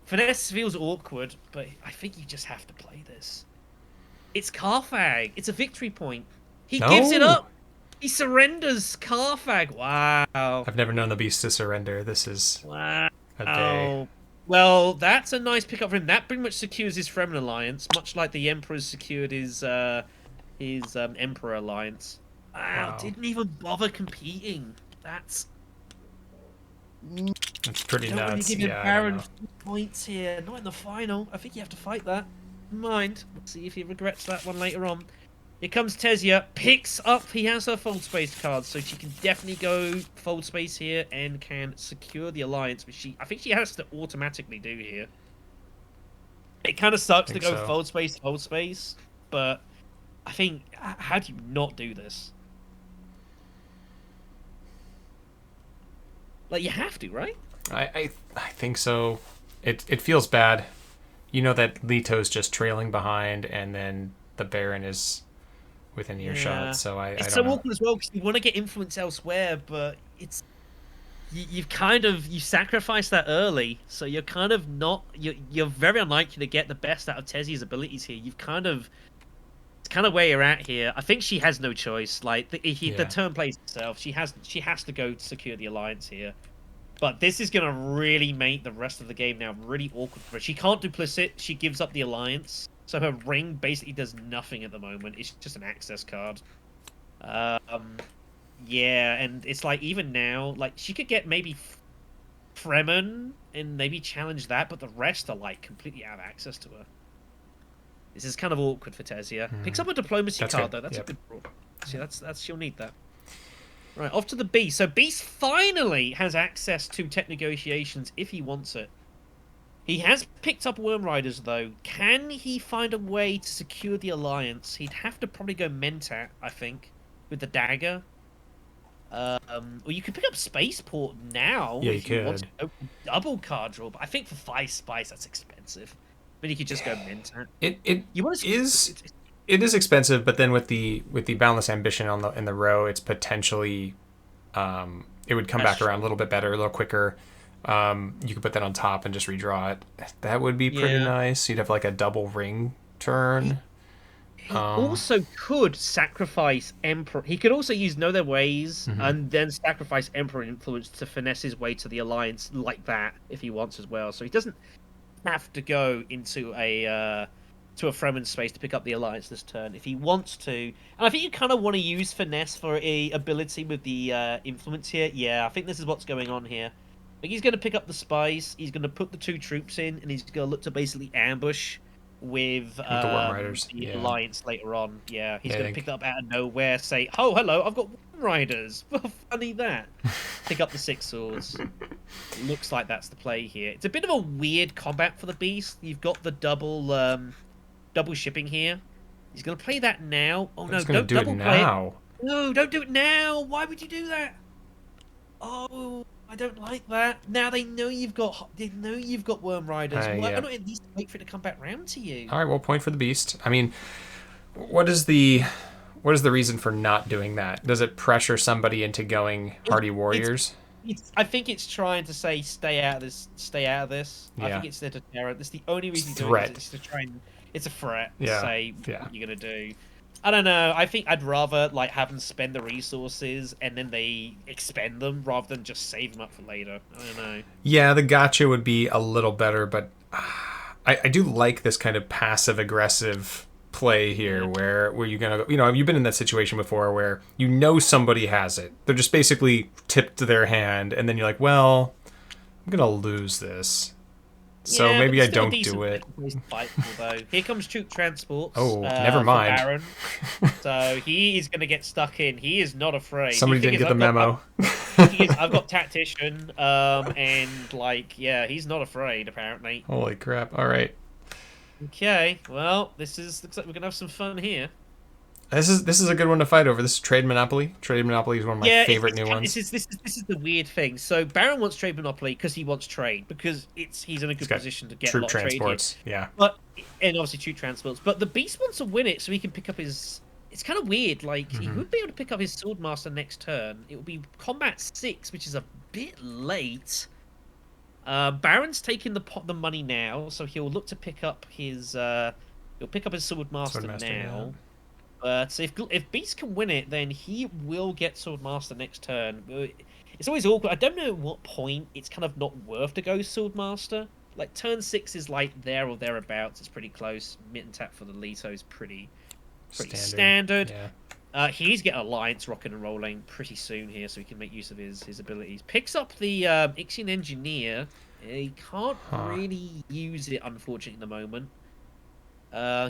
Finesse feels awkward, but I think you just have to play this. It's Carfag. It's a victory point. He gives it up. He surrenders Carfag. Wow. I've never known the Beast to surrender. This is a day. Well, that's a nice pickup for him. That pretty much secures his Fremen alliance, much like the Emperor's secured his Emperor alliance. Wow, didn't even bother competing. That's pretty nuts. Don't really give Baron points here. Not in the final. I think you have to fight that. Never mind. Let's see if he regrets that one later on. Here comes Tessia. Picks up. He has her fold space card, so she can definitely go fold space here and can secure the alliance, which I think she has to automatically do here. It kind of sucks to go fold space, but I think how do you not do this? Like, you have to, right? I think so. It feels bad. You know that Leto's just trailing behind, and then the Baron is within earshot. So it's so awkward as well because you want to get influence elsewhere, but you've sacrificed that early, so you're kind of not. You're very unlikely to get the best out of Tessia's abilities here. It's kind of where you're at here. I think she has no choice. Like the turn plays itself. She has to go secure the alliance here. But this is going to really make the rest of the game now really awkward for her. She can't duplicit. She gives up the alliance. So her ring basically does nothing at the moment. It's just an access card. Yeah, and it's like even now, like she could get maybe Fremen and maybe challenge that, but the rest are like completely out of access to her. This is kind of awkward for Tessia. Picks up a diplomacy card though. That's a good draw. See, that's she'll need that. Right, off to the Beast. So Beast finally has access to tech negotiations if he wants it. He has picked up Worm Riders, though. Can he find a way to secure the alliance? He'd have to probably go Mentat, I think, with the dagger. Or you could pick up Spaceport now. Yeah, if you want could. to go double card draw, but I think for 5 spice, that's expensive. I mean, you could just go Mentat. It is expensive, but then with the Boundless Ambition in the row, it's potentially it would come back around a little bit better, a little quicker. You could put that on top and just redraw it. That would be pretty nice. You'd have like a double ring turn. He also could sacrifice Emperor. He could also use Know Their Ways and then sacrifice Emperor Influence to finesse his way to the alliance like that if he wants as well. So he doesn't have to go into a to a Fremen space to pick up the Alliance this turn if he wants to. And I think you kind of want to use Finesse for a ability with the Influence here. Yeah, I think this is what's going on here. Like he's going to pick up the spies, he's going to put the 2 troops in, and he's going to look to basically ambush with the Worm Riders. the Yeah. Alliance later on. Yeah, he's Yeah, going to pick that up out of nowhere, say, oh, hello, I've got Worm Riders. Well, funny that. Pick up the 6 swords. Looks like that's the play here. It's a bit of a weird combat for the Beast. You've got the double shipping here. He's going to play that now. Oh, no, don't do double it play now. it. No, don't do it now. Why would you do that? Oh, I don't like that. Now they know you've got Worm Riders. Why yeah. not at least wait for it to come back round to you? All right, well, point for the Beast. I mean, what is the reason for not doing that? Does it pressure somebody into going Hardy Warriors? I think it's trying to say stay out of this. Stay out of this. Yeah. I think it's their deterrent. That's the only reason It's you're doing it is to try and. It's a threat. Yeah. To say Yeah. what you're gonna do. I don't know. I think I'd rather like have them spend the resources and then they expend them rather than just save them up for later. I don't know. Yeah, the gotcha would be a little better, but I do like this kind of passive aggressive play here where you're gonna go, you've been in that situation before where somebody has it. They're just basically tipped their hand and then you're like, well, I'm gonna lose this. So Yeah, maybe but I still don't decent do it. fightful, though. Here comes troop transports. Oh, never mind. For Baron. So he is going to get stuck in. He is not afraid. Somebody didn't get the memo. I've got tactician, and he's not afraid apparently. Holy crap! All right. Okay, well, looks like we're gonna have some fun here. This is a good one to fight over. This is Trade Monopoly. Trade Monopoly is one of my favorite new ones. This is the weird thing. So Baron wants Trade Monopoly because he wants trade because he's in a good position to get a lot of trade here. Transports. Yeah. And obviously troop transports. But the Beast wants to win it so he can pick up his. It's kind of weird. Like he would be able to pick up his Swordmaster next turn. It will be Combat 6, which is a bit late. Baron's taking the money now, so he'll look to pick up his. He'll pick up his Swordmaster now. Yeah. But if Beast can win it, then he will get Swordmaster next turn. It's always awkward. I don't know at what point it's kind of not worth to go Swordmaster. Like turn 6 is like there or thereabouts. It's pretty close. Mitten tap for the Leto is pretty standard. Yeah. He's getting Alliance rocking and rolling pretty soon here, so he can make use of his abilities. Picks up the Ixion Engineer. He can't really use it, unfortunately, at the moment.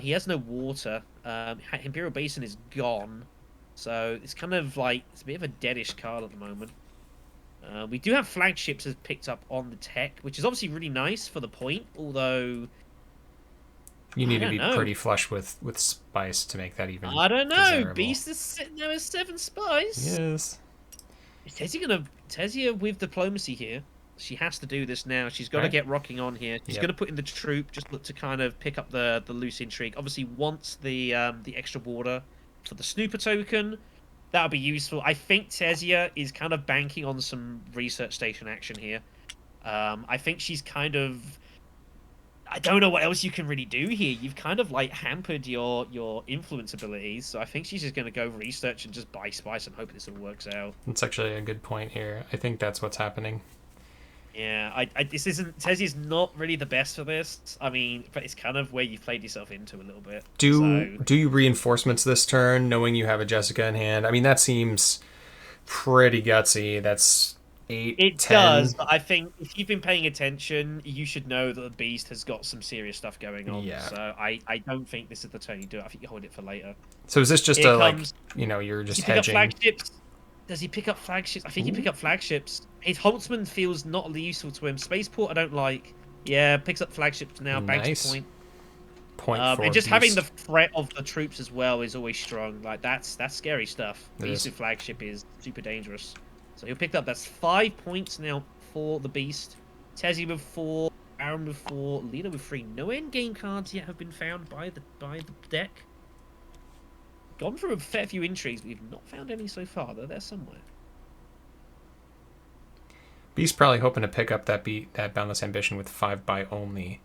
He has no water. Imperial Basin is gone. So it's kind of like, it's a bit of a deadish card at the moment. We do have flagships as picked up on the tech, which is obviously really nice for the point, although... You need to be pretty flush with spice to make that even I don't know. desirable. Beast is sitting there with 7 spice. Yes. Is Tessia with diplomacy here? She has to do this now. She's got to get rocking on here. She's going to put in the troop, just look to kind of pick up the loose intrigue. Obviously, wants the extra water for the snooper token. That'll be useful. I think Tessia is kind of banking on some research station action here. I think she's kind of... I don't know what else you can really do here. You've kind of like hampered your influence abilities. So I think she's just going to go research and just buy spice and hope this all works out. That's actually a good point here. I think that's what's happening. Yeah, Tessia's not really the best for this. I mean, but it's kind of where you've played yourself into a little bit. Do you reinforcements this turn, knowing you have a Jessica in hand? I mean, that seems pretty gutsy. That's 8, It 10. does, but I think if you've been paying attention, you should know that the Beast has got some serious stuff going on. Yeah. So I don't think this is the turn you do it. I think you hold it for later. So is this just Here a, comes- you're just Does he pick up hedging? flagships? Does he pick up flagships? I think he pick up flagships. His Holtzman feels not useful to him. Spaceport I don't like. Yeah, picks up flagships now. Banks Nice. point. Point for And just having Beast. the threat of the troops as well is always strong. Like that's scary stuff. It Beast is. with flagship is super dangerous. So he'll pick up. That's 5 points now for the Beast. Tessie with 4, Aaron with 4, Leto with 3. No end game cards yet have been found by the deck. Gone through a fair few intrigues, but we've not found any so far. They're there somewhere. Beast probably hoping to pick up that Boundless Ambition with 5 by only.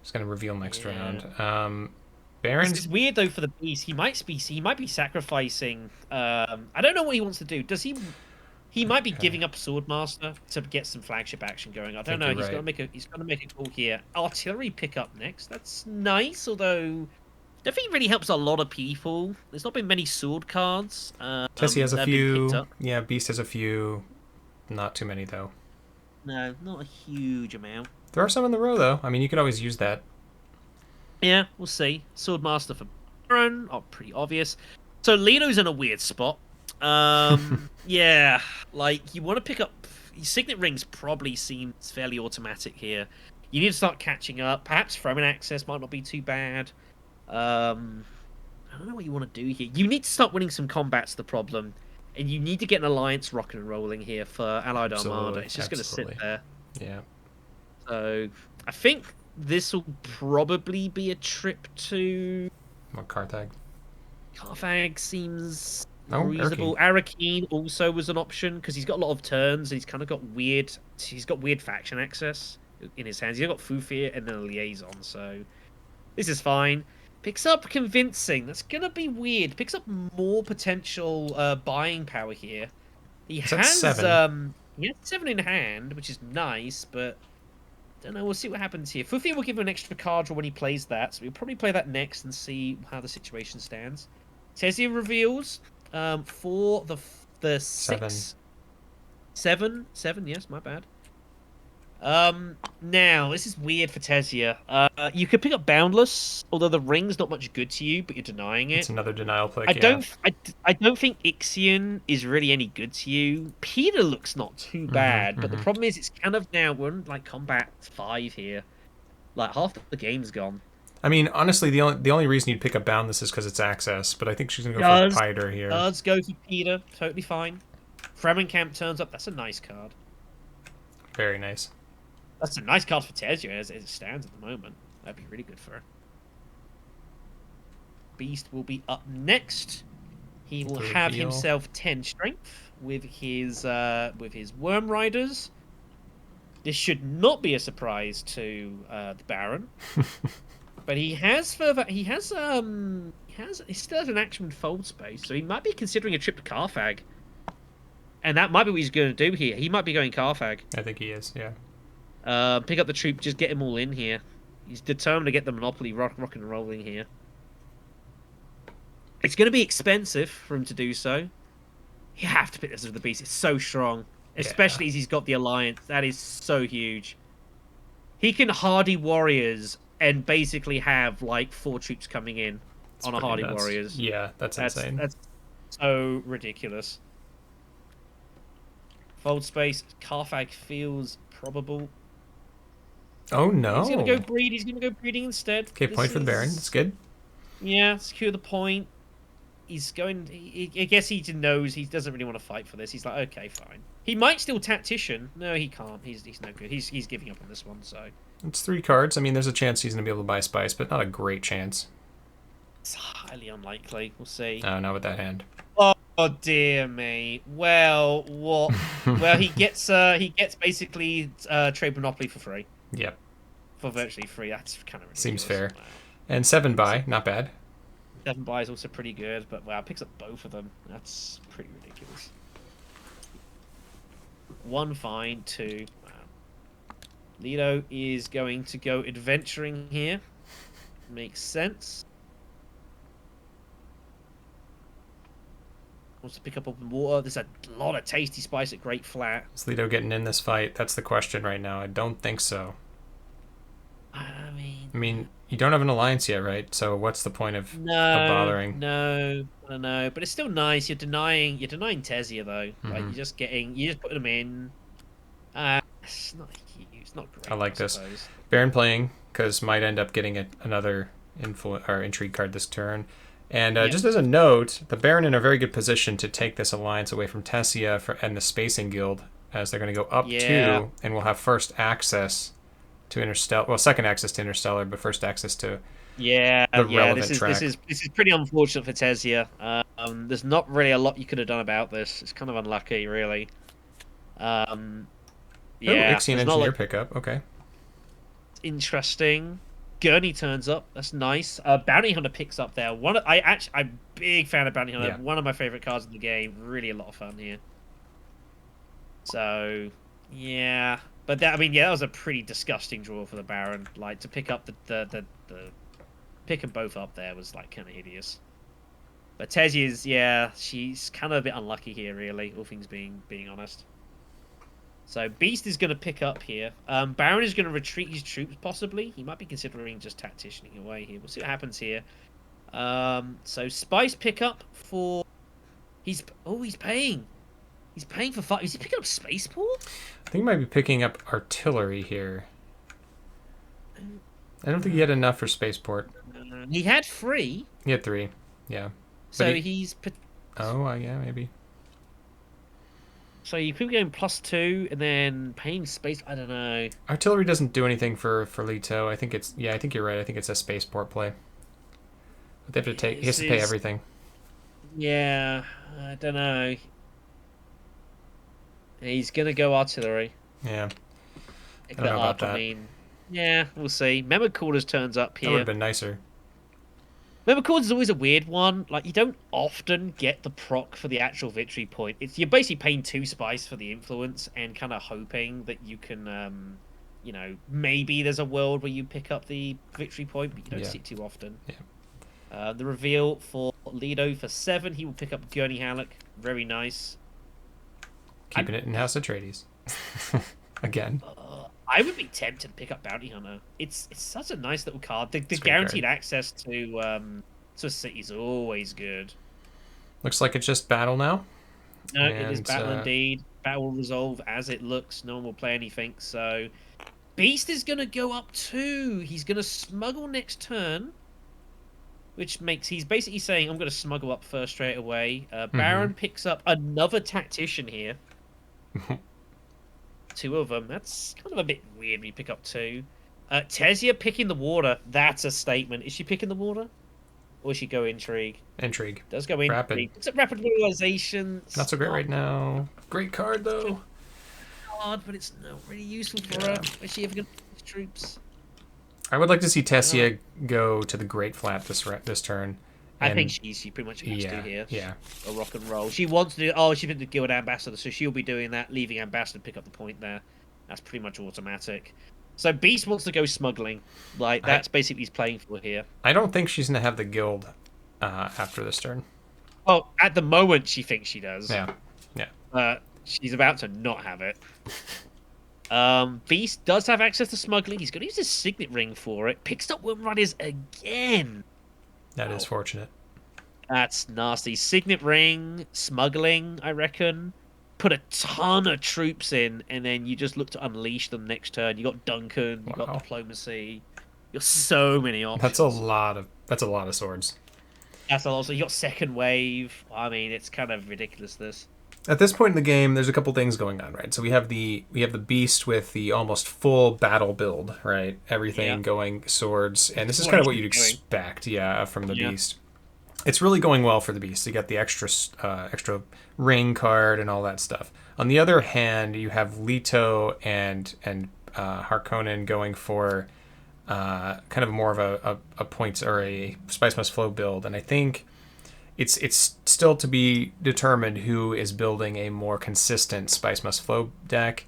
It's going to reveal next round. Baron's... It's weird though for the Beast. He might be sacrificing. I don't know what he wants to do. Does he? He might be giving up Swordmaster to get some flagship action going. He's right. got to make a call here. Artillery pickup next. That's nice, although Don't think it really helps a lot of people. There's not been many sword cards. Tessie has a that have been picked few. up. Yeah, Beast has a few. Not too many, though. No, not a huge amount. There are some in the row, though. I mean, you could always use that. Yeah, we'll see. Swordmaster for Baron. Oh, pretty obvious. So Leto's in a weird spot. Yeah, like you want to pick up. Signet Rings probably seems fairly automatic here. You need to start catching up. Perhaps throwing access might not be too bad. I don't know what you want to do here. You need to start winning some combats. The problem, and you need to get an alliance rocking and rolling here for Allied Armada. It's just going to sit there. Yeah. So I think this will probably be a trip to What, Carthag? Carthag seems Oh, reasonable. Arakeen also was an option because he's got a lot of turns and he's kind of got weird. He's got weird faction access in his hands. He's got Fufir and then a liaison, so this is fine. Picks up convincing. That's gonna be weird. Picks up more potential buying power here. He has 7. He has 7 in hand, which is nice, but don't know. We'll see what happens here. Fufir will give him an extra card draw when he plays that, so we'll probably play that next and see how the situation stands. Tessia reveals for the 6. 7. Yes, my bad. Now this is weird for Tessia. You could pick up Boundless, although the ring's not much good to you, but you're denying it. It's another denial click. I don't think Ixion is really any good to you. Peter looks not too bad, but the problem is it's kind of now we're on like combat 5 here. Like half the game's gone. I mean, honestly, the only reason you'd pick up Boundless is because it's access, but I think she's gonna go for Piter here. Does go for Peter, totally fine. Fremenkamp turns up. That's a nice card. Very nice. That's a nice card for Tessia as it stands at the moment. That'd be really good for her. Beast will be up next. He will have himself 10 strength with his Worm Riders. This should not be a surprise to the Baron. But he has further. He still has an action with Fold Space, so he might be considering a trip to Carthag. And that might be what he's going to do here. He might be going Carthag. I think he is, yeah. Pick up the troop, just get them all in here. He's determined to get the Monopoly rocking and rolling here. It's going to be expensive for him to do so. You have to pick this as the Beast. It's so strong. Especially as he's got the Alliance. That is so huge. He can Hardy Warriors and basically have like 4 troops coming in on a Hardy Warriors. Yeah, that's insane. That's so ridiculous. Fold Space. Carthag feels probable. Oh no! He's gonna go breed. He's gonna go breeding instead. Okay, point for the Baron. That's good. Yeah, secure the point. He's going. I guess he knows he doesn't really want to fight for this. He's like, okay, fine. He might still Tactician. No, he can't. He's no good. He's giving up on this one. So it's 3 cards. I mean, there's a chance he's gonna be able to buy Spice, but not a great chance. It's highly unlikely. We'll see. No, not with that hand. Oh dear me. Well, what? Well, he gets basically trade Monopoly for free. Yep. For virtually free. That's kind of ridiculous. Seems fair. Wow. And 7 buy, not bad. 7 buy is also pretty good, but wow, picks up both of them. That's pretty ridiculous. 1 fine, 2. Wow. Leto is going to go adventuring here. Makes sense. Wants to pick up open water. There's a lot of tasty spice at Great Flat. Is Leto getting in this fight? That's the question right now. I don't think so. I mean, you don't have an alliance yet, right? So what's the point of bothering? No, I don't know. But it's still nice. You're denying Tessia though. Like you're just putting them in. It's not huge. It's not great. I like this. Baron playing because might end up getting another intrigue card this turn. And just as a note, the Baron in a very good position to take this alliance away from Tessia and the Spacing Guild, as they're going to go up 2, and we'll have first access to Interstellar. Well, second access to Interstellar, but first access to the relevant track. This is pretty unfortunate for Tessia. There's not really a lot you could have done about this. It's kind of unlucky, really. Ixion Engineer pickup. Okay. Interesting. Gurney turns up. That's nice. Bounty Hunter picks up there. I'm a big fan of Bounty Hunter. Yeah. One of my favorite cards in the game. Really a lot of fun here. So, yeah. But that was a pretty disgusting draw for the Baron. Like to pick up the Picking both up there was like kind of hideous. But Tessia's, yeah, she's kind of a bit unlucky here, really, all things being honest. So Beast is going to pick up here. Baron is going to retreat his troops, possibly. He might be considering just tacticianing away here. We'll see what happens here. So Spice pickup for... He's paying. He's paying for 5. Is he picking up Spaceport? I think he might be picking up artillery here. I don't think he had enough for Spaceport. He had 3. He had 3, yeah. So he's... Oh, yeah, maybe. So you could be going +2 and then paying space. I don't know. Artillery doesn't do anything for Leto. I think it's... Yeah, I think you're right. I think it's a Spaceport play. But they have to take... He has to pay everything. Yeah, I don't know. He's going to go artillery. Yeah. Pick that up, I mean... Yeah, we'll see. Memo Quarters turns up here. That would have been nicer. Memo Quarters is always a weird one. Like, you don't often get the proc for the actual victory point. You're basically paying 2 spice for the influence and kind of hoping that you can, you know, maybe there's a world where you pick up the victory point, but you don't see it too often. Yeah. The reveal for Leto for 7. He will pick up Gurney Halleck. Very nice. Keeping it in House Atreides. Again. I would be tempted to pick up Bounty Hunter. It's such a nice little card. The guaranteed access to a city is always good. Looks like it's just battle now. No, it is battle indeed. Battle will resolve as it looks. No one will play anything. So Beast is going to go up 2. He's going to smuggle next turn, which makes he's basically saying I'm going to smuggle up first straight away. Baron picks up another tactician here. 2 of them. That's kind of a bit weird when you pick up 2. Tessia picking the water. That's a statement. Is she picking the water? Or is she go intrigue? Intrigue. Does go intrigue. Rapid. It's a rapid realization. Not so great right now. Great card, though. Hard, but it's not really useful for her. Is she ever going to troops? I would like to see Tessia go to the Great Flat this turn. I think she pretty much has to here. Yeah. A rock and roll. She wants to do... Oh, she picked the Guild Ambassador, so she'll be doing that, leaving Ambassador to pick up the point there. That's pretty much automatic. So Beast wants to go smuggling. Like, that's basically what he's playing for here. I don't think she's going to have the Guild after this turn. Well, at the moment, she thinks she does. Yeah. She's about to not have it. Beast does have access to smuggling. He's going to use his Signet Ring for it. Picks up Worm Riders again. That is fortunate. That's nasty. Signet Ring, smuggling, I reckon. Put a ton of troops in, and then you just look to unleash them next turn. You got Duncan, you got Diplomacy. You got so many options. That's a lot of swords. That's a lot. So you got Second Wave. I mean, it's kind of ridiculous. This. At this point in the game, there's a couple things going on, right? So we have the Beast with the almost full battle build, right? Everything going swords, and this is kind of what you'd expect, from the Beast. It's really going well for the Beast. You got the extra ring card and all that stuff. On the other hand, you have Leto and Harkonnen going for kind of more of a points or a Spice Must Flow build, and I think it's still to be determined who is building a more consistent Spice Must Flow deck.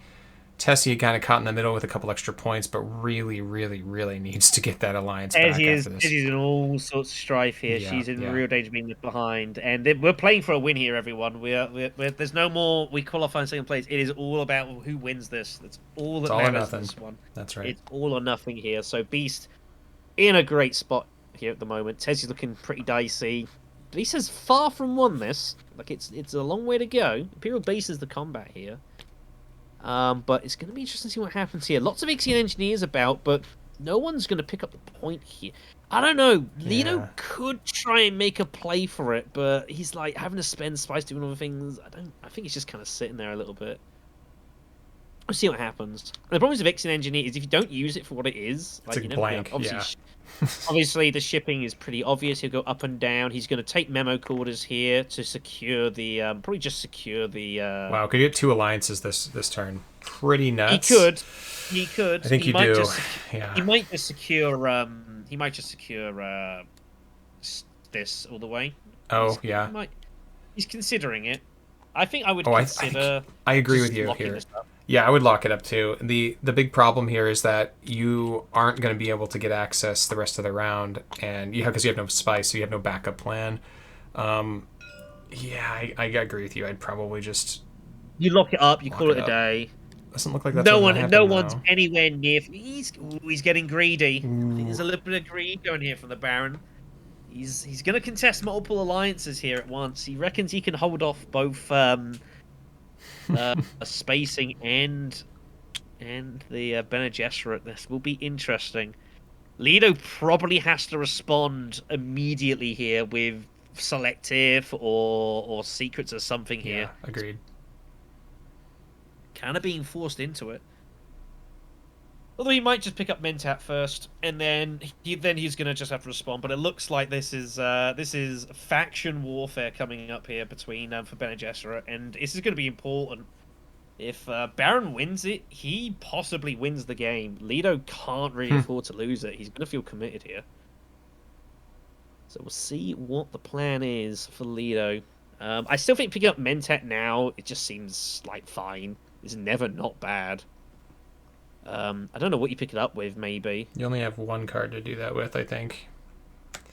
Tessia kind of caught in the middle with a couple extra points, but really, really, really needs to get that alliance back after this. Tessia's in all sorts of strife here. She's in real danger of being left behind, and we're playing for a win here, everyone. There's no more we qualify in second place. It is all about who wins this. That's all that matters in this one. That's right. It's all or nothing here. So Beast in a great spot here at the moment. Tessia's looking pretty dicey. Beast has far from won this. Like it's a long way to go. Imperial Beast is the combat here. But it's going to be interesting to see what happens here. Lots of Ixian engineers about, but no one's going to pick up the point here. I don't know. Leto could try and make a play for it, but he's like having to spend spice doing other things. I think he's just kind of sitting there a little bit. We'll see what happens. The problem with Ixian engineer is if you don't use it for what it is, like it's blank. Obviously, the shipping is pretty obvious. He'll go up and down. He's going to take memo quarters here to secure the... probably just secure the... Wow, could you get 2 alliances this turn? Pretty nuts. He could. I think he do. He might just secure... he might just secure this all the way. Oh, He's considering it. I think I would consider... I agree with you here. Yeah, I would lock it up too. The big problem here is that you aren't going to be able to get access the rest of the round, and because you have no spice, so you have no backup plan. Yeah, I agree with you. I'd probably just You lock it up, you lock call it it a up. day. Doesn't look like that's what's going to happen No one's though. anywhere near. He's getting greedy. I think Ooh. there's a little bit of greed going here from the Baron. He's going to contest multiple alliances here at once. He reckons he can hold off both spacing and the Bene Gesserit. This will be interesting. Leto probably has to respond immediately here with selective or secrets or something here. Yeah, agreed. Kind of being forced into it. Although he might just pick up Mentat first, and then he's gonna just have to respond. But it looks like this is faction warfare coming up here between for Bene Gesserit, and this is gonna be important. If Baron wins it, he possibly wins the game. Leto can't really afford to lose it. He's gonna feel committed here. So we'll see what the plan is for Leto. I still think picking up Mentat now, it just seems like fine. It's never not bad. I don't know what you pick it up with, maybe. You only have one card to do that with, I think.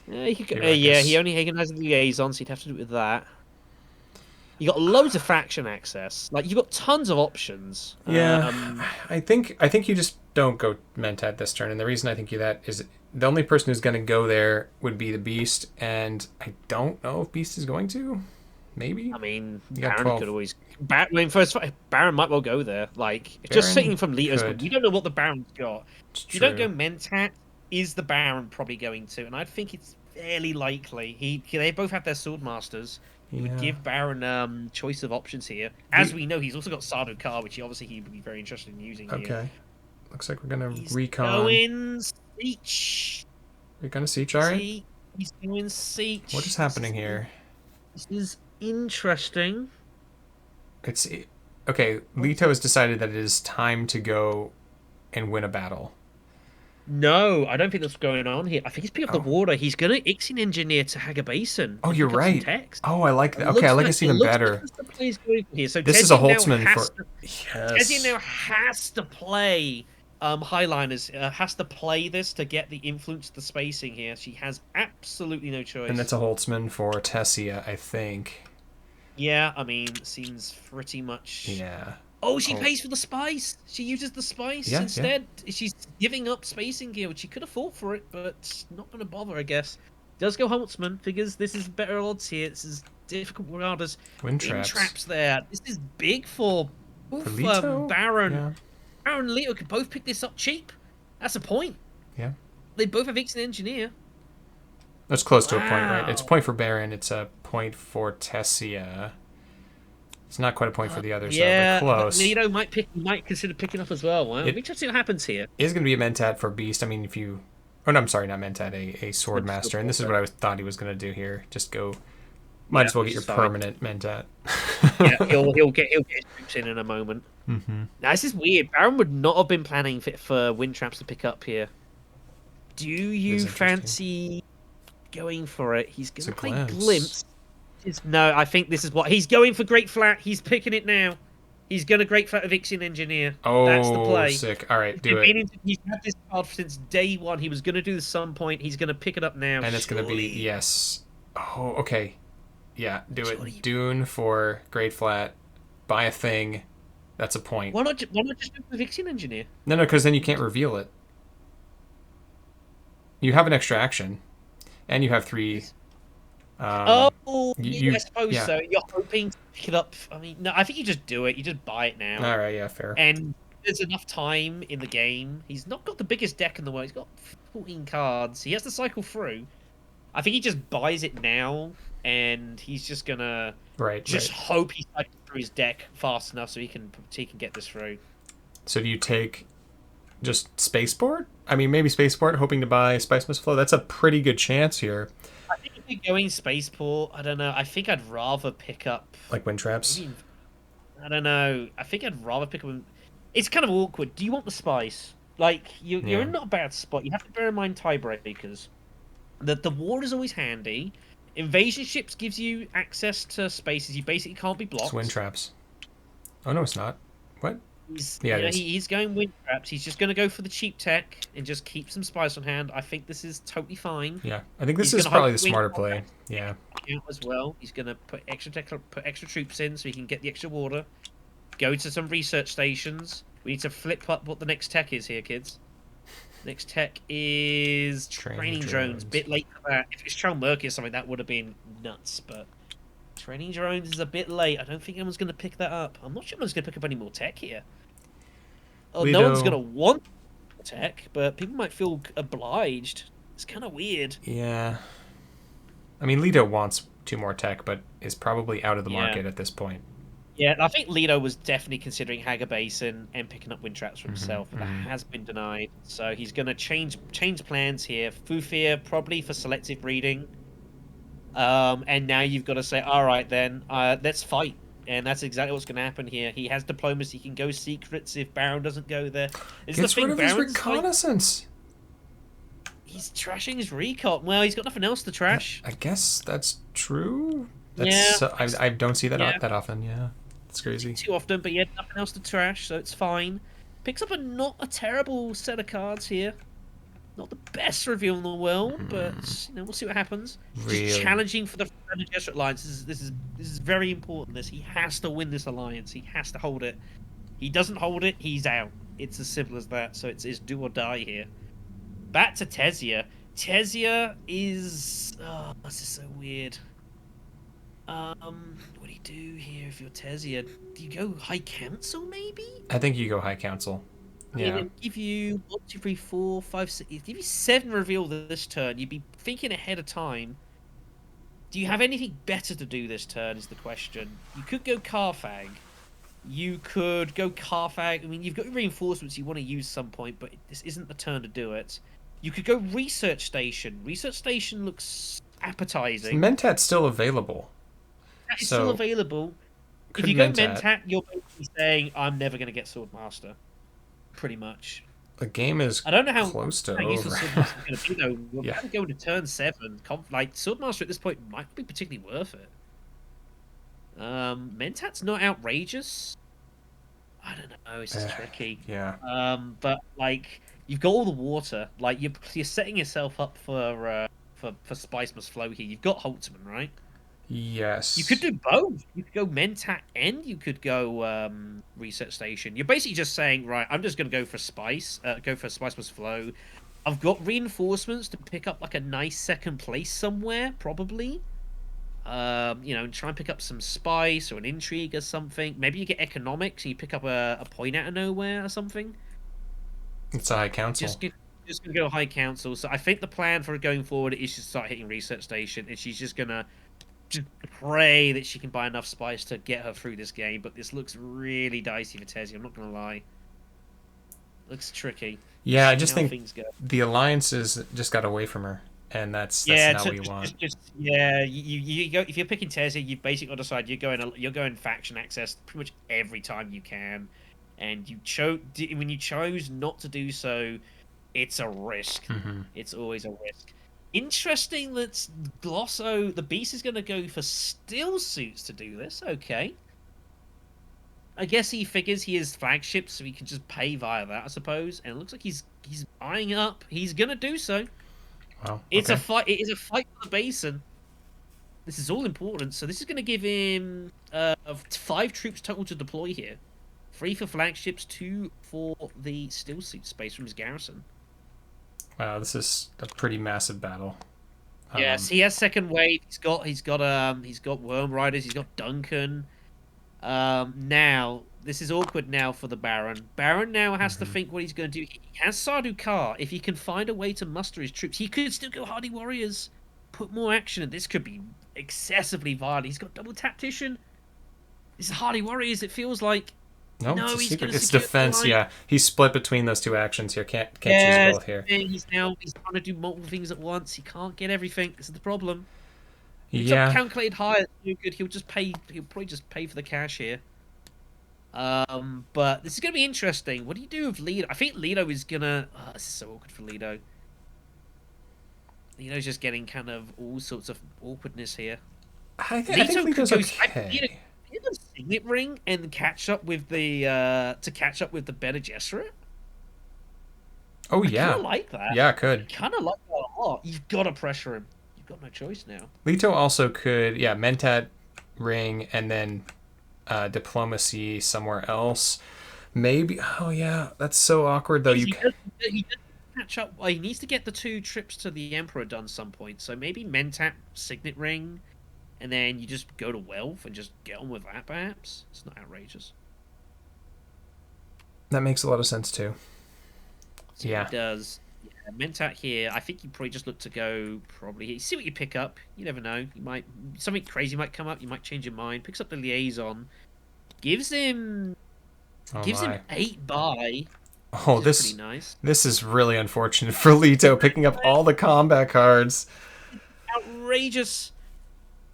Yeah, he only has the liaison, so you'd have to do it with that. You got loads of faction access. Like, you've got tons of options. Yeah, I think you just don't go Mentat this turn, and the reason I think you that is the only person who's going to go there would be the Beast, and I don't know if Beast is going to. Maybe. I mean, got Baron 12. could always. Baron might well go there. Like, just sitting from Leto's, could. you don't know what the Baron's got. It's If you don't true. go Mentat, is the Baron probably going to? And I think it's fairly likely. They both have their sword masters. You would give Baron choice of options here. As we know, he's also got Sardaukar, which he would be very interested in using here. Okay. Looks like we're gonna He's recon. going Siege. You're gonna Siege, alright? He's going Siege. What is happening here? This is interesting. It's okay. Leto has decided that it is time to go and win a battle. No, I don't think that's going on here. I think he's picking up the water. He's going to Ixian engineer to Haga Basin. Oh, you're right. Oh, I like that. Okay, I like this even better. So this is a Holtzman for. Yes. Tessia now has to play Highliners. Has to play this to get the influence, the spacing here. She has absolutely no choice. And that's a Holtzman for Tessia, I think. Yeah, I mean, seems pretty much. Yeah. Oh, she pays for the spice. She uses the spice instead. Yeah. She's giving up spacing gear, which she could have fought for it, but not going to bother, I guess. Does go Holtzman. Figures this is better odds here. This is difficult regardless. Wind traps there. This is big for Leto? Baron. Yeah. Baron and Leto could both pick this up cheap. That's a point. Yeah. They both have Ixian Engineer. That's close to a point, right? It's a point for Baron. It's a point for Tessia. It's not quite a point for the others, though, but close. Leto might consider picking up as well. Well, we should see what happens here. It is going to be a Mentat for Beast. I mean, if you... Oh, no, I'm sorry, not Mentat, a Sword Master. And this is what I thought he was going to do here. Just go... Might as well get your permanent Mentat. Yeah, he'll get his troops in a moment. Mm-hmm. Now, this is weird. Baron would not have been planning for wind traps to pick up here. Do you fancy going for it? He's going to play Glimpse. No, I think this is what he's going for. Great Flat. He's picking it now. He's going to Great Flat of Ixian Engineer. Oh, that's the play. Sick. All right, do it. He's had this card since day one. He was going to do this some point. He's going to pick it up now. And it's going to be yes. Oh, okay. Yeah, do it. Dune for Great Flat. Buy a thing. That's a point. Why not just do it with Ixian Engineer? No, because then you can't reveal it. You have an extra action, and you have 3. I suppose so. You're hoping to pick it up. I mean, no, I think you just do it. You just buy it now. All right, yeah, fair. And there's enough time in the game. He's not got the biggest deck in the world. He's got 14 cards. He has to cycle through. I think he just buys it now, and he's just gonna hope he cycles through his deck fast enough so he can get this through. So do you take just Spaceport? I mean, maybe Spaceport, hoping to buy Spice Mist Flow. That's a pretty good chance here. I think if you're going Spaceport, I don't know. I think I'd rather pick up like Wind Traps. I don't know. I think I'd rather pick up. It's kind of awkward. Do you want the spice? Like you're in not a bad spot. You have to bear in mind tiebreakers. That the ward is always handy. Invasion ships gives you access to spaces you basically can't be blocked. It's Wind Traps. Oh no, it's not. What? Yeah, it is. He's going wind traps. He's just going to go for the cheap tech and just keep some spice on hand. I think this is totally fine. Yeah, I think this He's is going to hope probably the wing smarter play. Yeah. out as well. He's going to put extra troops in so he can get the extra water. Go to some research stations. We need to flip up what the next tech is here, kids. Next tech is training drones. Bit late for that. If it's Chalmerky or something, that would have been nuts. But training drones is a bit late. I don't think anyone's going to pick that up. I'm not sure anyone's going to pick up any more tech here. Oh, no one's going to want tech, but people might feel obliged. It's kind of weird. Yeah. I mean, Leto wants 2 more tech, but is probably out of the market at this point. Yeah, I think Leto was definitely considering Hager Basin and picking up wind traps for himself, but that has been denied. So he's going to change plans here. Fufir probably for selective breeding. And now you've got to say, all right, then let's fight. And that's exactly what's going to happen here. He has diplomacy. He can go secrets if Baron doesn't go there. Gets rid of his reconnaissance. He's trashing his recon. Well, he's got nothing else to trash. I guess that's true. That's, yeah. I don't see that that often. Yeah, it's crazy. Too often, but yeah, nothing else to trash, so it's fine. Picks up not a terrible set of cards here. Not the best reveal in the world, but we'll see what happens. Really? Just challenging for the Jesuit Alliance. This is very important. He has to win this alliance. He has to hold it. He doesn't hold it, he's out. It's as simple as that. So it's do or die here. Back to Tessia. Tessia is this is so weird. What do you do here if you're Tessia? Do you go High Council maybe? I think you go High Council. Yeah. It'll give you 1, 2, 3, 4, 5, 6. It'll give you 7 reveal this turn. You'd be thinking ahead of time. Do you have anything better to do this turn? Is the question. You could go Carfag. You could go Carfag. I mean, you've got reinforcements you want to use some point, but this isn't the turn to do it. You could go Research Station. Research Station looks appetizing. Mentat's still available. It's still available. If you go Mentat, you're basically saying, I'm never going to get Swordmaster. Pretty much. The game is I don't know how close to over. Swordmaster's going to be, though. We're going to go to turn 7. Like, Swordmaster at this point might be particularly worth it. Mentat's not outrageous. I don't know. It's tricky. Yeah. But, like, you've got all the water. Like, you're setting yourself up for Spice Must Flow here. You've got Holtzman, right? Yes. You could do both. You could go Mentat and you could go Research Station. You're basically just saying, right, I'm just going to go for Spice. Go for Spice Must Flow. I've got reinforcements to pick up like a nice second place somewhere, probably. And try and pick up some Spice or an Intrigue or something. Maybe you get Economics and you pick up a point out of nowhere or something. It's a High Council. Just going to go High Council. So I think the plan for going forward is to start hitting Research Station, and she's just going to pray that she can buy enough spice to get her through this game, but this looks really dicey for Tessia, I'm not going to lie. Looks tricky. Yeah, I just think the alliances just got away from her, and that's not what you want. You go if you're picking Tessia, you've basically got to decide you're going faction access pretty much every time you can, and when you chose not to do so, it's a risk. It's always a risk. Interesting that Glosso, the Beast, is going to go for still suits to do this. Okay. I guess he figures he is flagship, so he can just pay via that, I suppose. And it looks like he's eyeing up. He's going to do so. Wow. It's a fight. It is a fight for the basin. This is all important. So this is going to give him 5 troops total to deploy here. 3 for flagships, 2 for the still suit space from his garrison. Wow, this is a pretty massive battle. Yes, he has second wave. He's got Worm Riders. He's got Duncan. Now this is awkward now for the Baron. Baron now has to think what he's going to do. He has Sardaukar. If he can find a way to muster his troops, he could still go Hardy Warriors. Put more action in. This could be excessively violent. He's got double tactician. This is Hardy Warriors. It feels like. No, it's a secret. It's defense. Yeah, he's split between those 2 actions here. Can't choose both here. He's trying to do multiple things at once. He can't get everything. This is the problem. Yeah. Calculated higher. No good. He'll probably just pay for the cash here. But this is gonna be interesting. What do you do with Leto? I think Leto is gonna. This is so awkward for Leto. Leto's just getting kind of all sorts of awkwardness here. I think Leto's okay. Leto Signet Ring and catch up with the Bene Gesserit? Oh I kind yeah, of like that. yeah, I could. kind of like that a lot. You've got to pressure him. You've got no choice now. Leto also could, yeah, Mentat ring and then diplomacy somewhere else. Maybe. Oh yeah, that's so awkward though. He does catch up. Well, he needs to get the 2 trips to the Emperor done some point. So maybe Mentat Signet Ring, and then you just go to Wealth and just get on with that. Perhaps it's not outrageous. That makes a lot of sense too. So he Yeah. does. Yeah, Mentat here. I think you probably just look to go. Probably see what you pick up. You never know. You might something crazy might come up. You might change your mind. Picks up the liaison. Gives him Oh gives him my. 8 buy, Oh, which is pretty this nice. this is really unfortunate for Leto picking up all the combat cards. Outrageous.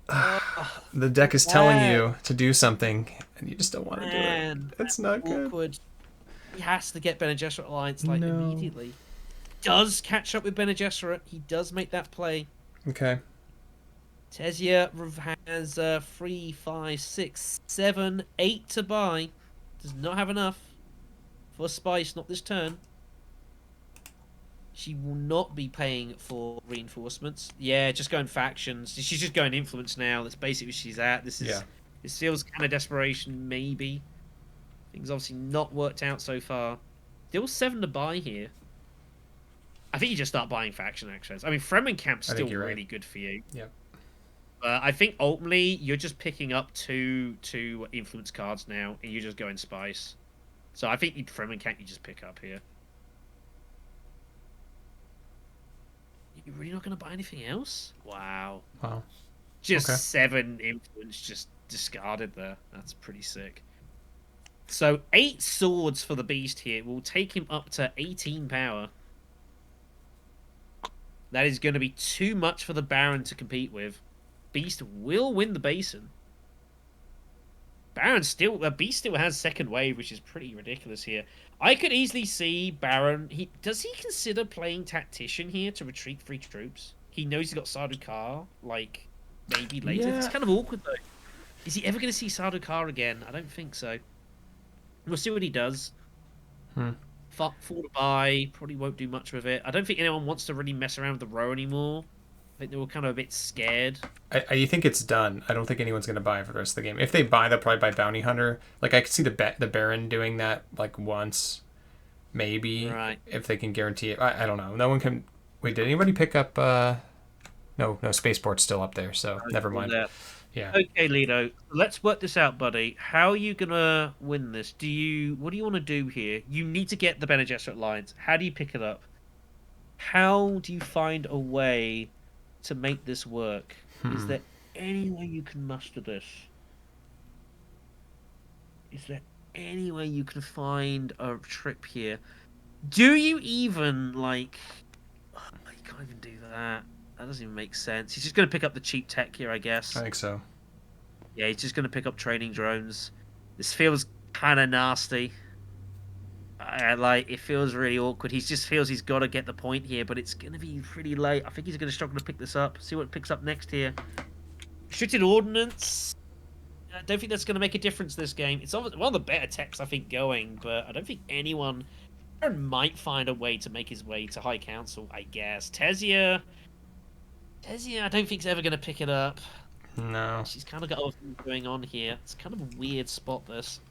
Oh, The deck is telling man, you to do something, and you just don't want to do it. man, It's that's not good. awkward. He has to get Bene Gesserit Alliance like No. immediately. Does catch up with Bene Gesserit. He does make that play. Okay. Tessia has 3, 5, 6, 7, 8 to buy. Does not have enough for Spice, not this turn. She will not be paying for reinforcements. Yeah, just going factions. She's just going influence now. That's basically where she's at. Yeah. This feels kind of desperation, maybe. Things obviously not worked out so far. Still 7 to buy here. I think you just start buying faction access. I mean, Fremenkamp's I think still you're right. really good for you. Yep. I think ultimately you're just picking up two influence cards now, and you're just going spice. So I think Fremenkamp you just pick up here. You're really not going to buy anything else? Wow. Wow. Just Okay. 7 influence just discarded there. That's pretty sick. So 8 swords for the beast here will take him up to 18 power. That is going to be too much for the Baron to compete with. Beast will win the Basin. Beast still has second wave, which is pretty ridiculous here. I could easily see Baron. Does he consider playing tactician here to retreat 3 troops? He knows he's got Sardaukar, like maybe later. Yeah. It's kind of awkward though. Is he ever going to see Sardaukar again? I don't think so. We'll see what he does. 4 to buy, probably won't do much with it. I don't think anyone wants to really mess around with the row anymore. I think they were kind of a bit scared. I think it's done. I don't think anyone's going to buy for the rest of the game. If they buy, they'll probably buy Bounty Hunter. Like, I could see the Baron doing that, like, once, maybe, Right. if they can guarantee it. I don't know. No one can... Wait, did anybody pick up... No, Spaceport's still up there, so never mind. Yeah. Okay, Leto, let's work this out, buddy. How are you gonna win this? What do you want to do here? You need to get the Bene Gesserit Alliance. How do you pick it up? How do you find a way to make this work? Is there any way you can muster this? Is there any way you can find a trip here? Do you even, like... Oh, you can't even do that. That doesn't even make sense. He's just going to pick up the cheap tech here, I guess. I think so. Yeah, he's just going to pick up training drones. This feels kind of nasty. It feels really awkward. He just feels he's got to get the point here, but it's going to be pretty late. I think he's going to struggle to pick this up. See what it picks up next here. Restricted Ordnance. I don't think that's going to make a difference this game. It's one of the better techs, I think, going, but I don't think anyone... Aaron might find a way to make his way to High Council, I guess. Tessia, I don't think he's ever going to pick it up. No. She's kind of got other things going on here. It's kind of a weird spot, this.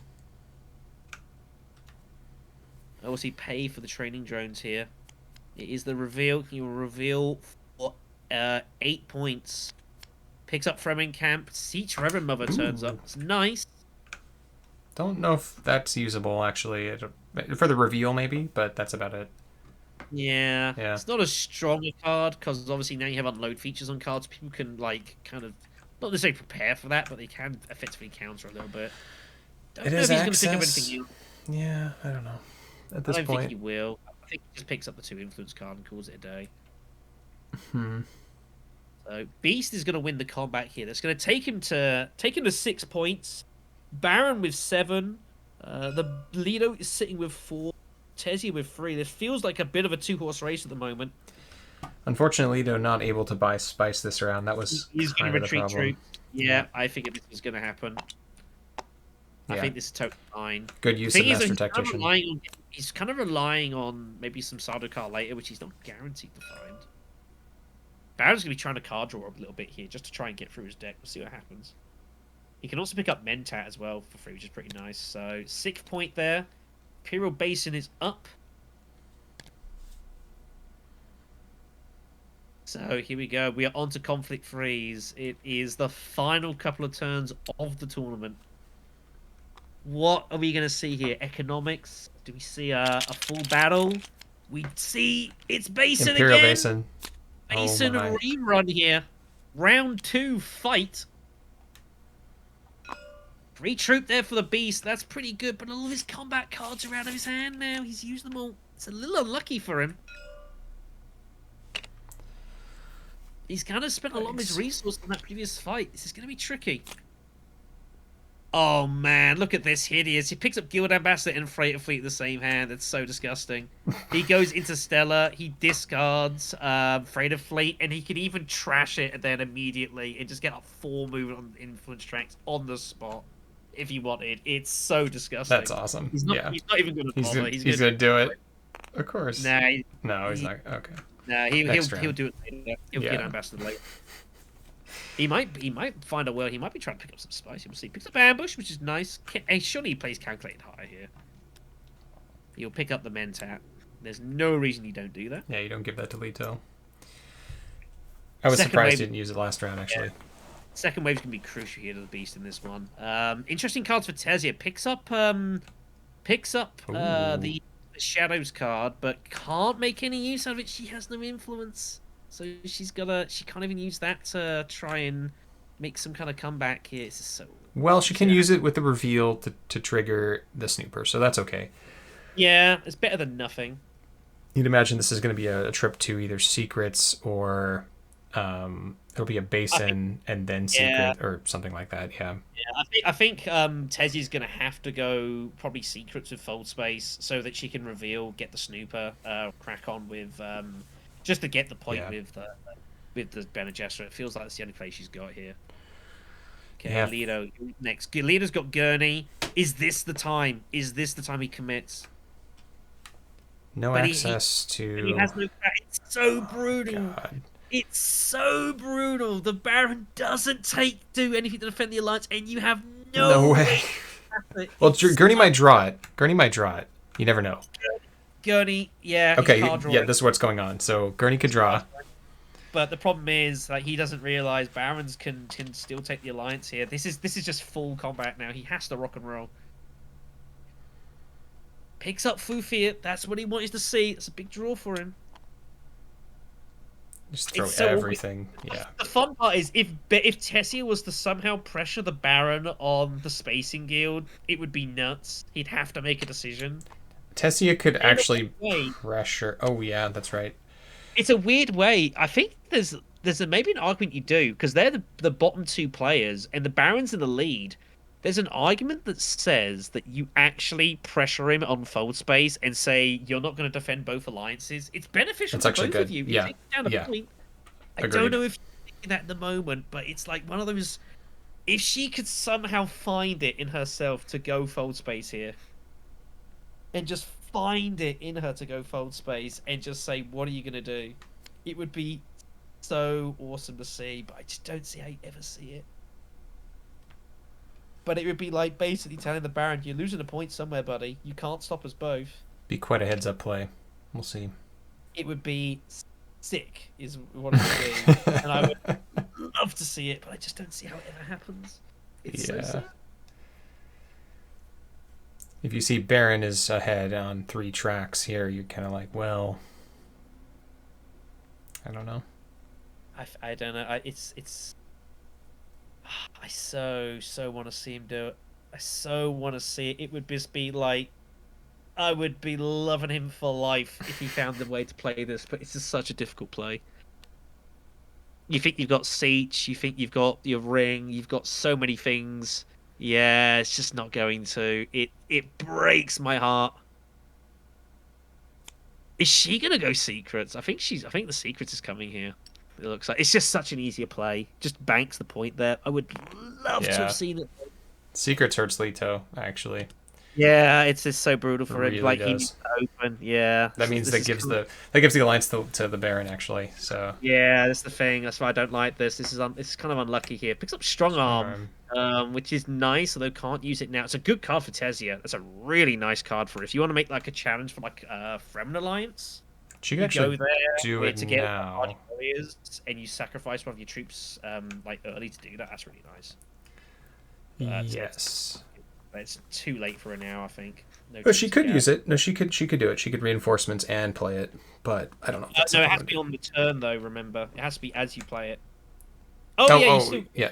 Obviously, pay for the training drones here. It is the reveal. He will reveal for 8 points. Picks up Fremenkamp. Siege Reverend Mother turns up. It's nice. Don't know if that's usable, actually. For the reveal, maybe, but that's about it. Yeah. Yeah. It's not a strong a card, because obviously now you have unload features on cards. People can, like, kind of, not necessarily prepare for that, but they can effectively counter a little bit. Don't It know is if he's going to pick up access. anything else. Yeah, I don't know. At I this don't point. think he will. I think he just picks up the 2 influence card and calls it a day. So Beast is going to win the combat here. That's going to take him to 6 points. Baron with 7. The Leto is sitting with 4. Tessia with 3. This feels like a bit of a 2-horse race at the moment. Unfortunately, Leto not able to buy Spice this round. That was He's going kind to of the retreat problem. troops. Yeah, I figured this was going to happen. I Yeah. think this is totally fine. Good The use thing of is, Master that Tactician. he's kind of relying on maybe some Sardaukar later, which he's not guaranteed to find. Baron's going to be trying to card draw a little bit here, just to try and get through his deck. We'll see what happens. He can also pick up Mentat as well for free, which is pretty nice. So, 6th point there. Imperial Basin is up. So, here we go. We are on to Conflict Freeze. It is the final couple of turns of the tournament. What are we going to see here? Economics? Do we see a full battle? We see it's Basin Imperial again. Basin. Basin Oh my. rerun here. Round 2 fight. Free troop there for the Beast. That's pretty good, but all of his combat cards are out of his hand now. He's used them all. It's a little unlucky for him. He's kind of spent a lot of his resources on that previous fight. This is going to be tricky. Oh, man. Look at this. Hideous. He picks up Guild Ambassador and Freighter Fleet in the same hand. That's so disgusting. He goes Interstellar. He discards Freighter Fleet, and he can even trash it then immediately and just get a 4 movement on influence tracks on the spot if he wanted. It's so disgusting. That's awesome. He's not even going to bother. He's going to do it. Of course. Nah. No, he's not. Okay. Nah, he'll do it later. He'll get Ambassador later. He might find a well. He might be trying to pick up some spice. We'll see. Picks up Ambush, which is nice. Hey, surely he plays Calculated higher here. He'll pick up the Mentat. There's no reason you don't do that. Yeah, you don't give that to Leto. I was surprised he didn't use it last round, actually. Yeah. Second wave's gonna be crucial here to the Beast in this one. Interesting cards for Tessia. Picks up the Shadows card, but can't make any use of it. She has no influence. So she can't even use that to try and make some kind of comeback here. It's just so... Well, she can use it with the reveal to trigger the Snooper, so that's okay. Yeah, it's better than nothing. You'd imagine this is going to be a trip to either Secrets or it'll be a Basin and then Secret or something like that, yeah. Yeah, I think Tessia's going to have to go probably Secrets with Fold Space so that she can reveal, get the Snooper, crack on with... just to get the point with the Bene Gesserit. It feels like that's the only play she's got here. Okay, Leto next. Leto's got Gurney. Is this the time? Is this the time he commits? No access to... He has no... It's so brutal. God. It's so brutal. The Baron doesn't do anything to defend the Alliance, and you have no way. Well, Gurney might draw it. You never know. Gurney, yeah. Okay, yeah, this is what's going on. So Gurney could draw. But the problem is, like, he doesn't realize Barons can still take the Alliance here. This is just full combat now. He has to rock and roll. Picks up Fufir. That's what he wanted to see. It's a big draw for him. Just throw everything. Yeah. The fun part is if Tessia was to somehow pressure the Baron on the Spacing Guild, it would be nuts. He'd have to make a decision. Tessia could actually pressure. Oh yeah, that's right. It's a weird way. I think there's maybe an argument you do because they're the bottom 2 players and the Baron's in the lead. There's an argument that says that you actually pressure him on Fold Space and say you're not going to defend both alliances. It's beneficial for both of you. Yeah. Point. I don't know if you're thinking that at the moment, but it's like one of those. If she could somehow find it in herself to go Fold Space here, and just find it in her to go Fold Space and just say, what are you going to do? It would be so awesome to see, but I just don't see how you ever see it. But it would be like basically telling the Baron, you're losing a point somewhere, buddy. You can't stop us both. Be quite a heads-up play. We'll see. It would be sick, is what it would be. And I would love to see it, but I just don't see how it ever happens. It's so sad. If you see Baron is ahead on 3 tracks here, you're kind of like, well, I don't know. I don't know. It's. I so want to see him do it. I so want to see it. It would just be like, I would be loving him for life if he found the way to play this. But it's just such a difficult play. You think you've got Siege, you think you've got your Ring, you've got so many things. Yeah, it's just not going to. It breaks my heart. Is she gonna go Secrets? I think the Secrets is coming here. It looks like it's just such an easier play. Just banks the point there. I would love to have seen it. Secrets hurts Leto, actually. Yeah, it's just so brutal for him. Really Like he needs does. to open. Yeah, That means this that is gives kind of, that gives the alliance to the Baron, actually. So yeah, that's the thing. That's why I don't like this. It's kind of unlucky here. Picks up strong strong arm, arm. which is nice, although can't use it now. It's a good card for Tessia. That's a really nice card for if you want to make like a challenge for like Fremen Alliance. She can You go actually there do with it to get Hardy now. warriors, and you sacrifice one of your troops like early to do that. That's really nice. Yes. It's too late for her now, I think. No Oh, she troops to could get. use it. No, she could do it. She could reinforcements and play it, but I don't know if that's No, it something has I'm to be gonna on the turn though. Remember, it has to be as you play it. do. Oh yeah, you Oh, still yeah.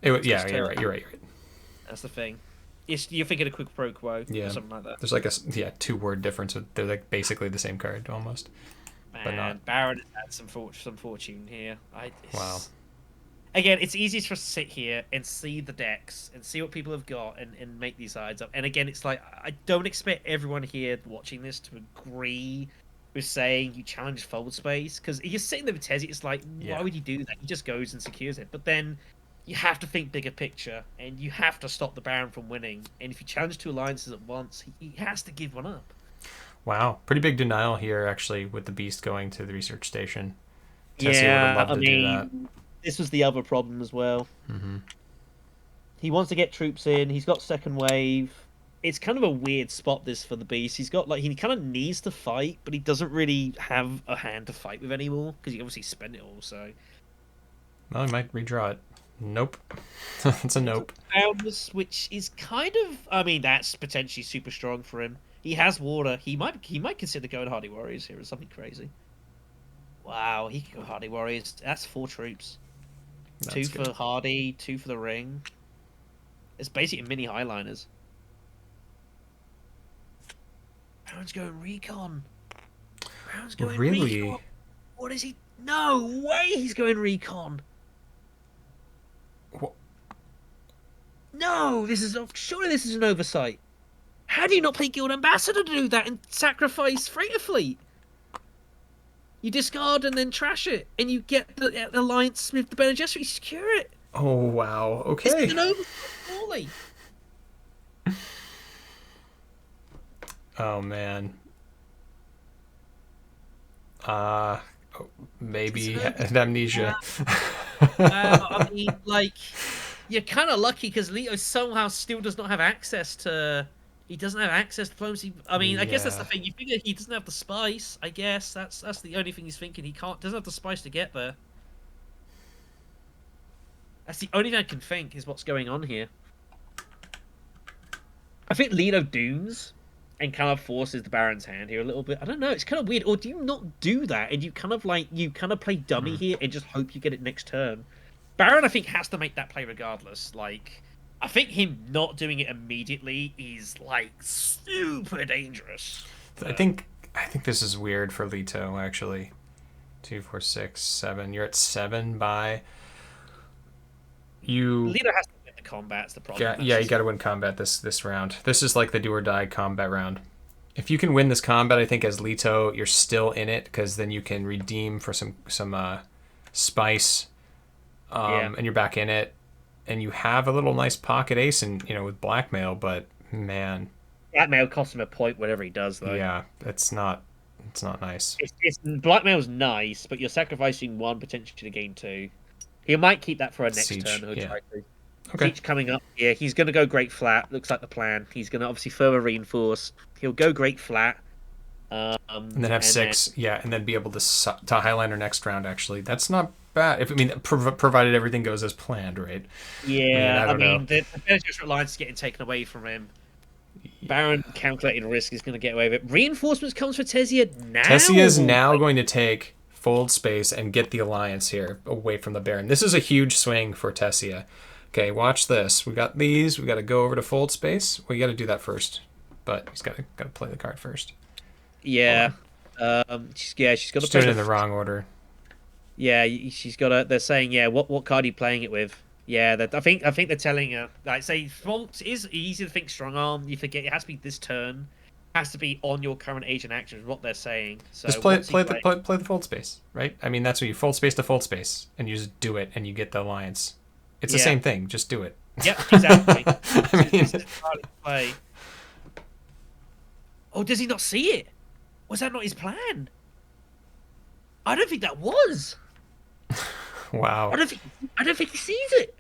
it's Yeah, this you're turn. right. You're right. You're right. That's the thing. You're thinking a quick pro quo or Yeah. something like that. There's like a 2-word difference. They're like basically the same card almost, but not. Man, Baron has had some fortune here. Wow. Again, it's easiest for us to sit here and see the decks and see what people have got and make these sides up. And again, it's like I don't expect everyone here watching this to agree with saying you challenge fold space because you're sitting there with Tessie. It's like, Yeah. why would you do that? He just goes and secures it. But then you have to think bigger picture and you have to stop the Baron from winning. And if you challenge two alliances at once, he has to give one up. Wow. Pretty big denial here, actually, with the Beast going to the research station. Tessie would have Yeah, loved I to do that. mean, this was the other problem as well. Mm-hmm. He wants to get troops in. He's got second wave. It's kind of a weird spot this for the Beast. He's got like he kind of needs to fight, but he doesn't really have a hand to fight with anymore because he obviously spent it all. So Well, he might redraw it. Nope. It's a nope. Boundless, which is kind of, I mean, that's potentially super strong for him. He has water. He might consider going Hardy Warriors here or something crazy. Wow, he can go Hardy Warriors. That's 4 troops. That's 2 good. for Hardy, 2 for the ring. It's basically mini Highliners. Baron's going recon. Baron's going Really? recon. What is he? No way he's going recon. Wha- No, surely this is an oversight. How do you not play Guild Ambassador to do that and sacrifice Freighter Fleet? You discard and then trash it, and you get the alliance with the Bene Gesserit, you secure it. Oh, wow. This Okay. is an oversight, surely. Oh, man. Oh, maybe an amnesia. I mean, like, you're kind of lucky because Leto somehow still does not have access to. He doesn't have access to diplomacy. I mean, I guess that's the Yeah. thing. You figure he doesn't have the spice. I guess that's the only thing he's thinking. He doesn't have the spice to get there. That's the only thing I can think is what's going on here. I think Leto dooms and kind of forces the Baron's hand here a little bit. I don't know. It's kind of weird. Or do you not do that and you kind of play dummy here and just hope you get it next turn? Baron, I think, has to make that play regardless. Like, I think him not doing it immediately is like super dangerous. I think this is weird for Leto, actually. 2, 4, 6, 7. You're at 7 by. Leto has to win the combat's the problem. Yeah, you got to win combat this round. This is like the do or die combat round. If you can win this combat, I think as Leto, you're still in it because then you can redeem for some spice, and you're back in it, and you have a little nice pocket ace and with blackmail. But man, Blackmail costs him a point whatever he does though. yeah, it's not nice. Blackmail's nice, but you're sacrificing 1 potentially to gain 2. He might keep that for a next Siege, turn. He'll yeah. try to. Okay. Siege coming up here. He's going to go Great Flat. Looks like the plan. He's going to obviously further reinforce. He'll go Great Flat. And then have 6, and then be able to Highliner next round. Actually, that's not bad. Provided everything goes as planned, right? Yeah, I mean, the Bene Gesserit alliance is getting taken away from him. Baron calculating risk is going to get away with it. Reinforcements comes for Tessia now. Tessia is now going to take fold space and get the alliance here away from the Baron. This is a huge swing for Tessia. Okay, watch this. We got these. We got to go over to fold space. We got to do that first, but he's got to play the card first. Yeah, she's got to do it in the wrong order. Yeah, she's got to. They're saying, what card are you playing it with? Yeah, I think they're telling her, like, say, Fault is easy to think strong arm. You forget it has to be this turn, has to be on your current agent action. Is what they're saying. So just play the fold space, right? That's what you fold space to fold space, and you just do it, and you get the alliance. It's the same thing. Just do it. Yep, exactly. I mean, This is entirely play. Oh, does he not see it? Was that not his plan? I don't think that was. wow. I don't think he sees it.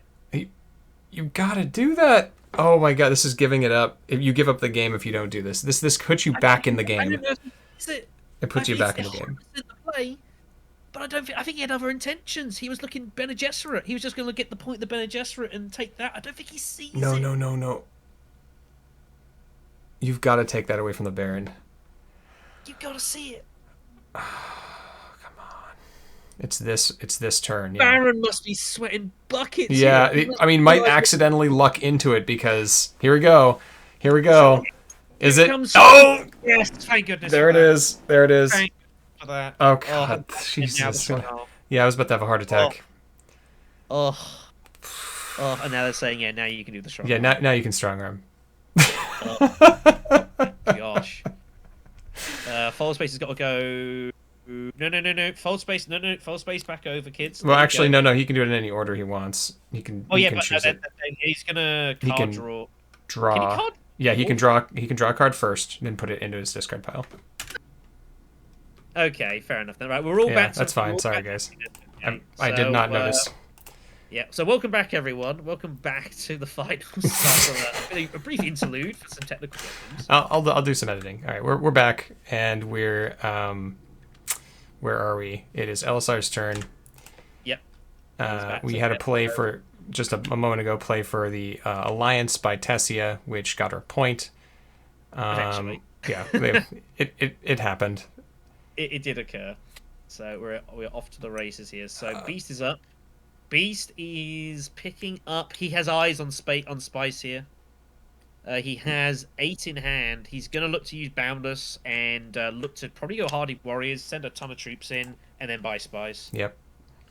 You gotta do that. Oh my god, this is giving it up. If you give up the game if you don't do this. This puts you back in the I game. don't know if he sees it. It puts you It's back in the game. 100% the play, but I don't think. I think he had other intentions. He was looking Bene Gesserit. He was just going to get the point of the Bene Gesserit and take that. I don't think he sees No, it. no, no, no. You've got to take that away from the Baron. You got to see it. Come on. It's this turn. Yeah. Baron must be sweating buckets. Yeah, Here. I mean, might accidentally luck into it because here we go. Here we go. Is it? Oh! Yes, thank goodness. There it is. There it is. Thank for that. Oh god, Jesus. Yeah, I was about to have a heart attack. Oh, and now they're saying, yeah, now you can do the strong. Yeah, now you can strong arm. Gosh. Fold space has got to go. No. Fold space. No. Fold space back over, kids. Well, actually, no. He can do it in any order he wants. He can. Oh, he yeah, can but choose it. he's gonna He can draw. Draw. Can he card? Yeah, he can draw. He can draw a card first, then put it into his discard pile. Okay, fair enough. Then, right, we're all back. That's fine. Sorry, guys. I did not notice. Yeah, so welcome back, everyone. Welcome back to the finals. A brief interlude for some technical problems. I'll do some editing. All right, we're back, and we're where are we? It is Elisar's turn. Yep. We had a play for just a moment ago. Play for the Alliance by Tessia, which got her point. Eventually. Yeah, it happened. It did occur. So we're off to the races here. So Beast is up. Beast is picking up. He has eyes on Spice here. He has 8 in hand. He's going to look to use Boundless and look to probably go Hardy Warriors, send a ton of troops in, and then buy Spice. Yep.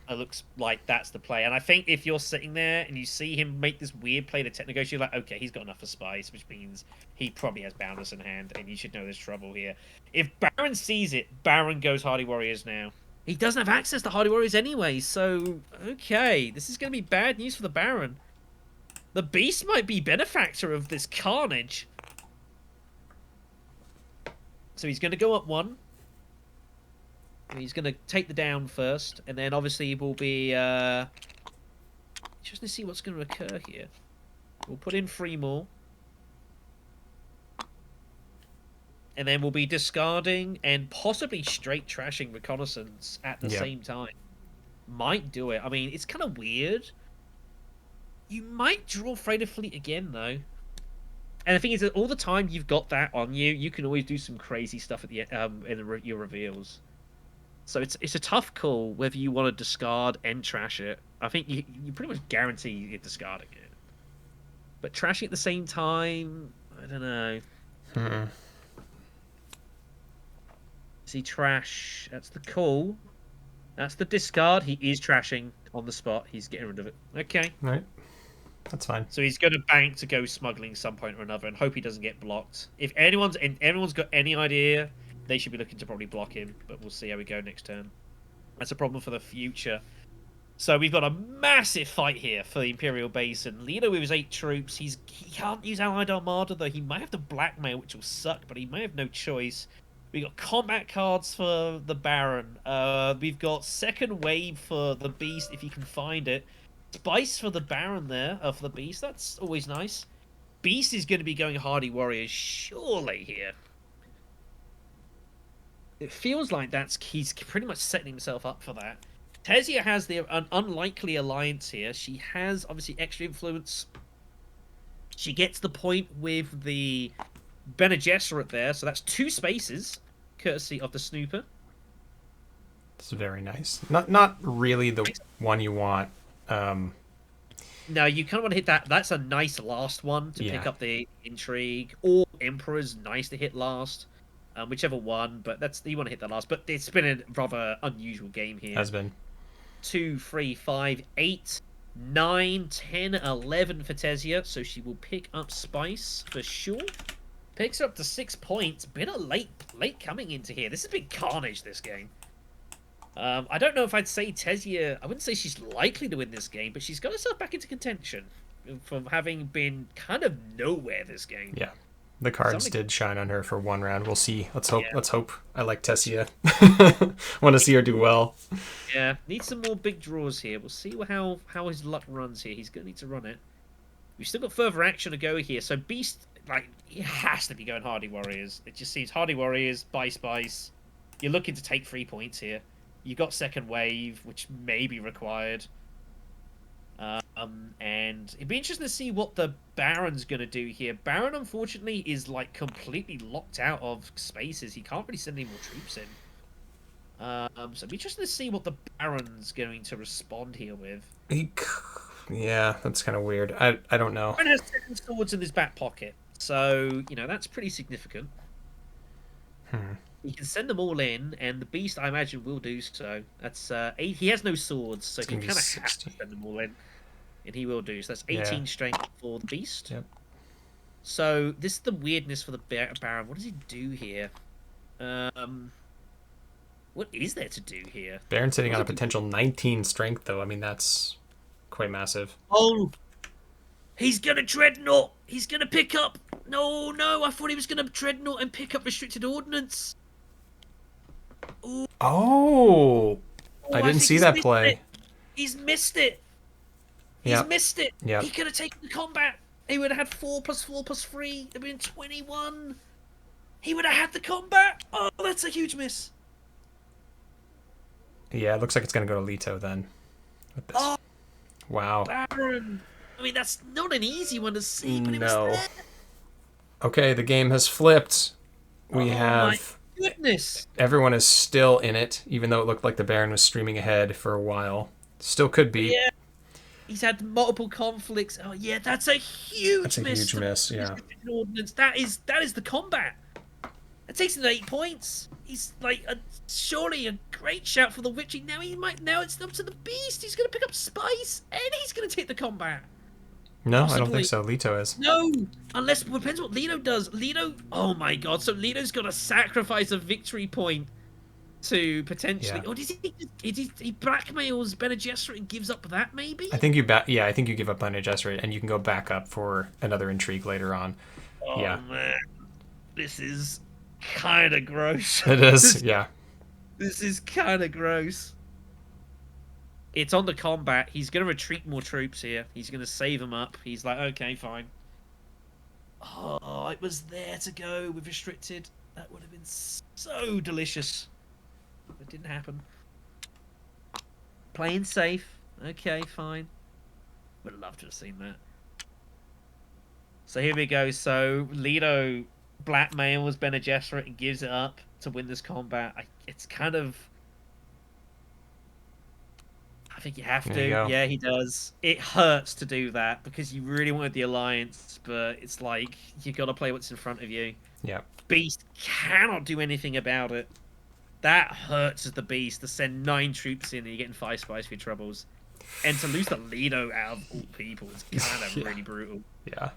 It looks like that's the play. And I think if you're sitting there and you see him make this weird play to Technoghost, you're like, okay, he's got enough for Spice, which means he probably has Boundless in hand, and you should know there's trouble here. If Baron sees it, Baron goes Hardy Warriors now. He doesn't have access to Hardy Warriors anyway, so okay, this is going to be bad news for the Baron. The Beast might be benefactor of this carnage. So he's going to go up 1. He's going to take the down first, and then obviously we'll be just to see what's going to occur here. We'll put in 3 more. And then we'll be discarding and possibly straight trashing Reconnaissance at the same time. Might do it. I mean, it's kind of weird. You might draw Freighter Fleet again, though. And the thing is that all the time you've got that on you, you can always do some crazy stuff at the your reveals. So it's a tough call whether you want to discard and trash it. I think you pretty much guarantee you're discarding it. But trashing at the same time, I don't know. See, trash. That's the call. That's the discard. He is trashing on the spot. He's getting rid of it. Okay. Right. That's fine. So he's going to bank to go smuggling some point or another and hope he doesn't get blocked. If anyone's got any idea, they should be looking to probably block him. But we'll see how we go next turn. That's a problem for the future. So we've got a massive fight here for the Imperial Basin. Leto with his 8 troops. He can't use Allied Armada, though. He might have to blackmail, which will suck, but he may have no choice. We've got combat cards for the Baron. We've got second wave for the Beast, if you can find it. Spice for the Baron there, for the Beast. That's always nice. Beast is going to be going Hardy Warriors, surely, here. It feels like he's pretty much setting himself up for that. Tessia has an unlikely alliance here. She has, obviously, extra influence. She gets the point with the Bene Gesserit there, so that's 2 spaces, courtesy of the Snooper. It's very nice. Not really the one you want. No, you kind of want to hit that. That's a nice last one to pick up the intrigue. Or Emperor's nice to hit last. Whichever one, but you want to hit that last. But it's been a rather unusual game here. Has been. 2, 3, 5, 8, 9, 10, 11 for Tessia, so she will pick up Spice for sure. Picks her up to 6 points. Been a late coming into here. This has been carnage, this game. I don't know if I'd say Tessia... I wouldn't say she's likely to win this game, but she's got herself back into contention. from having been kind of nowhere this game. Yeah. The cards Something- did shine on her for one round. We'll see. Let's hope. Yeah. Let's hope. I like Tessia. Want to see her do well. Yeah, need some more big draws here. We'll see how his luck runs here. He's gonna need to run it. We've still got further action to go here. So Beast, like, he has to be going Hardy Warriors. It just seems Hardy Warriors, Spice. You're looking to take 3 points here. You got second wave, which may be required. And it'd be interesting to see what the Baron's going to do here. Baron, unfortunately, is like completely locked out of spaces. He can't really send any more troops in. So it'd be interesting to see what the Baron's going to respond here with. Yeah, that's kind of weird. I don't know. Baron has 7 swords in his back pocket, so that's pretty significant. He can send them all in, and the Beast, I imagine, will do so. That's 8. He has no swords, so he kind of has to send them all in. And he will do. So that's 18 strength for the Beast. Yep. So this is the weirdness for the Baron. What does he do here? What is there to do here? Baron's sitting on a potential 19 strength, though. I mean, that's quite massive. Oh! He's going to Dreadnought! He's going to pick up... No, I thought he was going to Dreadnought and pick up Restricted Ordnance. Ooh. Oh! I didn't see that play. He's missed it. He's missed it. Yep. He could have taken the combat. He would have had 4 + 4 + 3. It'd been 21. He would have had the combat. Oh, that's a huge miss. Yeah, it looks like it's going to go to Leto then. With this. Oh, wow. Baron. I mean, that's not an easy one to see, but it was there. Okay, the game has flipped. We have... My goodness. Everyone is still in it, even though it looked like the Baron was streaming ahead for a while. Still could be. Yeah. He's had multiple conflicts. Oh yeah, that's a huge miss. That's a huge miss, yeah. Ordnance. That is the combat. That takes him to 8 points. He's like surely a great shout for the witchery. Now it's up to the Beast. He's gonna pick up Spice and he's gonna take the combat. No, Possibly. I don't think so. Leto is. No, unless it depends what Leto does. Leto, oh my god! So Leto's got to sacrifice a victory point to potentially. Yeah. Or does he blackmails Bene Gesserit and gives up that maybe? I think you I think you give up Bene Gesserit and you can go back up for another intrigue later on. Oh yeah. Man, this is kind of gross. It is, yeah. This is kind of gross. It's on the combat. He's going to retreat more troops here. He's going to save them up. He's like, okay, fine. Oh, it was there to go with restricted. That would have been so delicious. It didn't happen. Playing safe. Okay, fine. Would have loved to have seen that. So here we go. So Leto blackmails Bene Gesserit and gives it up to win this combat. It's kind of... I think you have to. Yeah, he does. It hurts to do that because you really wanted the alliance, but it's like you got to play what's in front of you. Yeah. Beast cannot do anything about it. That hurts as the Beast to send 9 troops in and you're getting 5 spies for your troubles. And to lose the Leto out of all people is kind of really brutal. Yeah.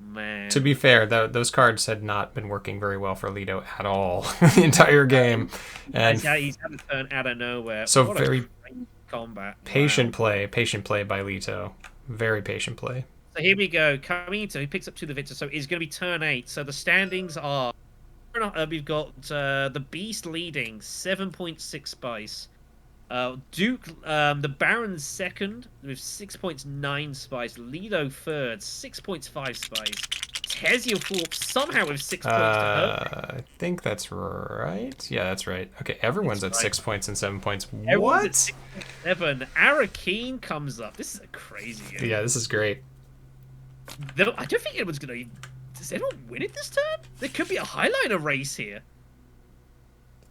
Man. To be fair, those cards had not been working very well for Leto at all the entire game. And he's had a turn out of nowhere. So what very combat. patient play by Leto. Very patient play. So here we go. Coming into, he picks up 2 the victor. So it's going to be turn 8. So the standings are, we've got the Beast leading 7.6 spice. Duke, the Baron's second with 6.9 spice. Leto third, 6.5 spice. Tessia fourth, somehow with 6 points to her. I think that's right. Yeah, that's right. Okay, everyone's at 6 points and 7 points. Everyone's at 6.7. AaronKalder comes up. This is a crazy game. Yeah, this is great. I don't think anyone's going to... Does anyone win it this turn? There could be a highliner race here.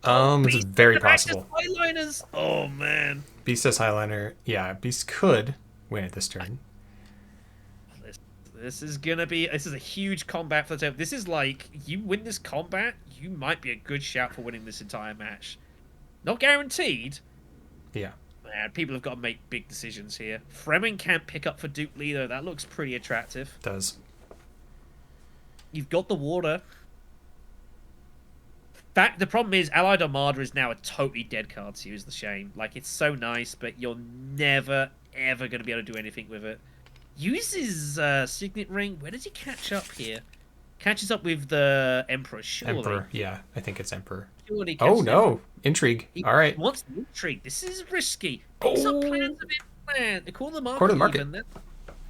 It's very possible. Highliners. Oh man. Beast as Highliner. Yeah, Beast could win it this turn. This is a huge combat for the table. This is like, you win this combat, you might be a good shout for winning this entire match. Not guaranteed. Yeah. Man, people have got to make big decisions here. Fremen can't pick up for Duke Leto. That looks pretty attractive. It does. You've got the water. The problem is, Allied Armada is now a totally dead card to use the shame. Like, it's so nice, but you're never, ever going to be able to do anything with it. Uses signet ring. Where does he catch up here? Catches up with the Emperor, surely. Emperor. Yeah, I think it's Emperor. Surely Oh catches the Emperor. no, intrigue. He All right. wants the intrigue. This is risky. Picks up plans Oh, of inland. They call the quarter market the market. even.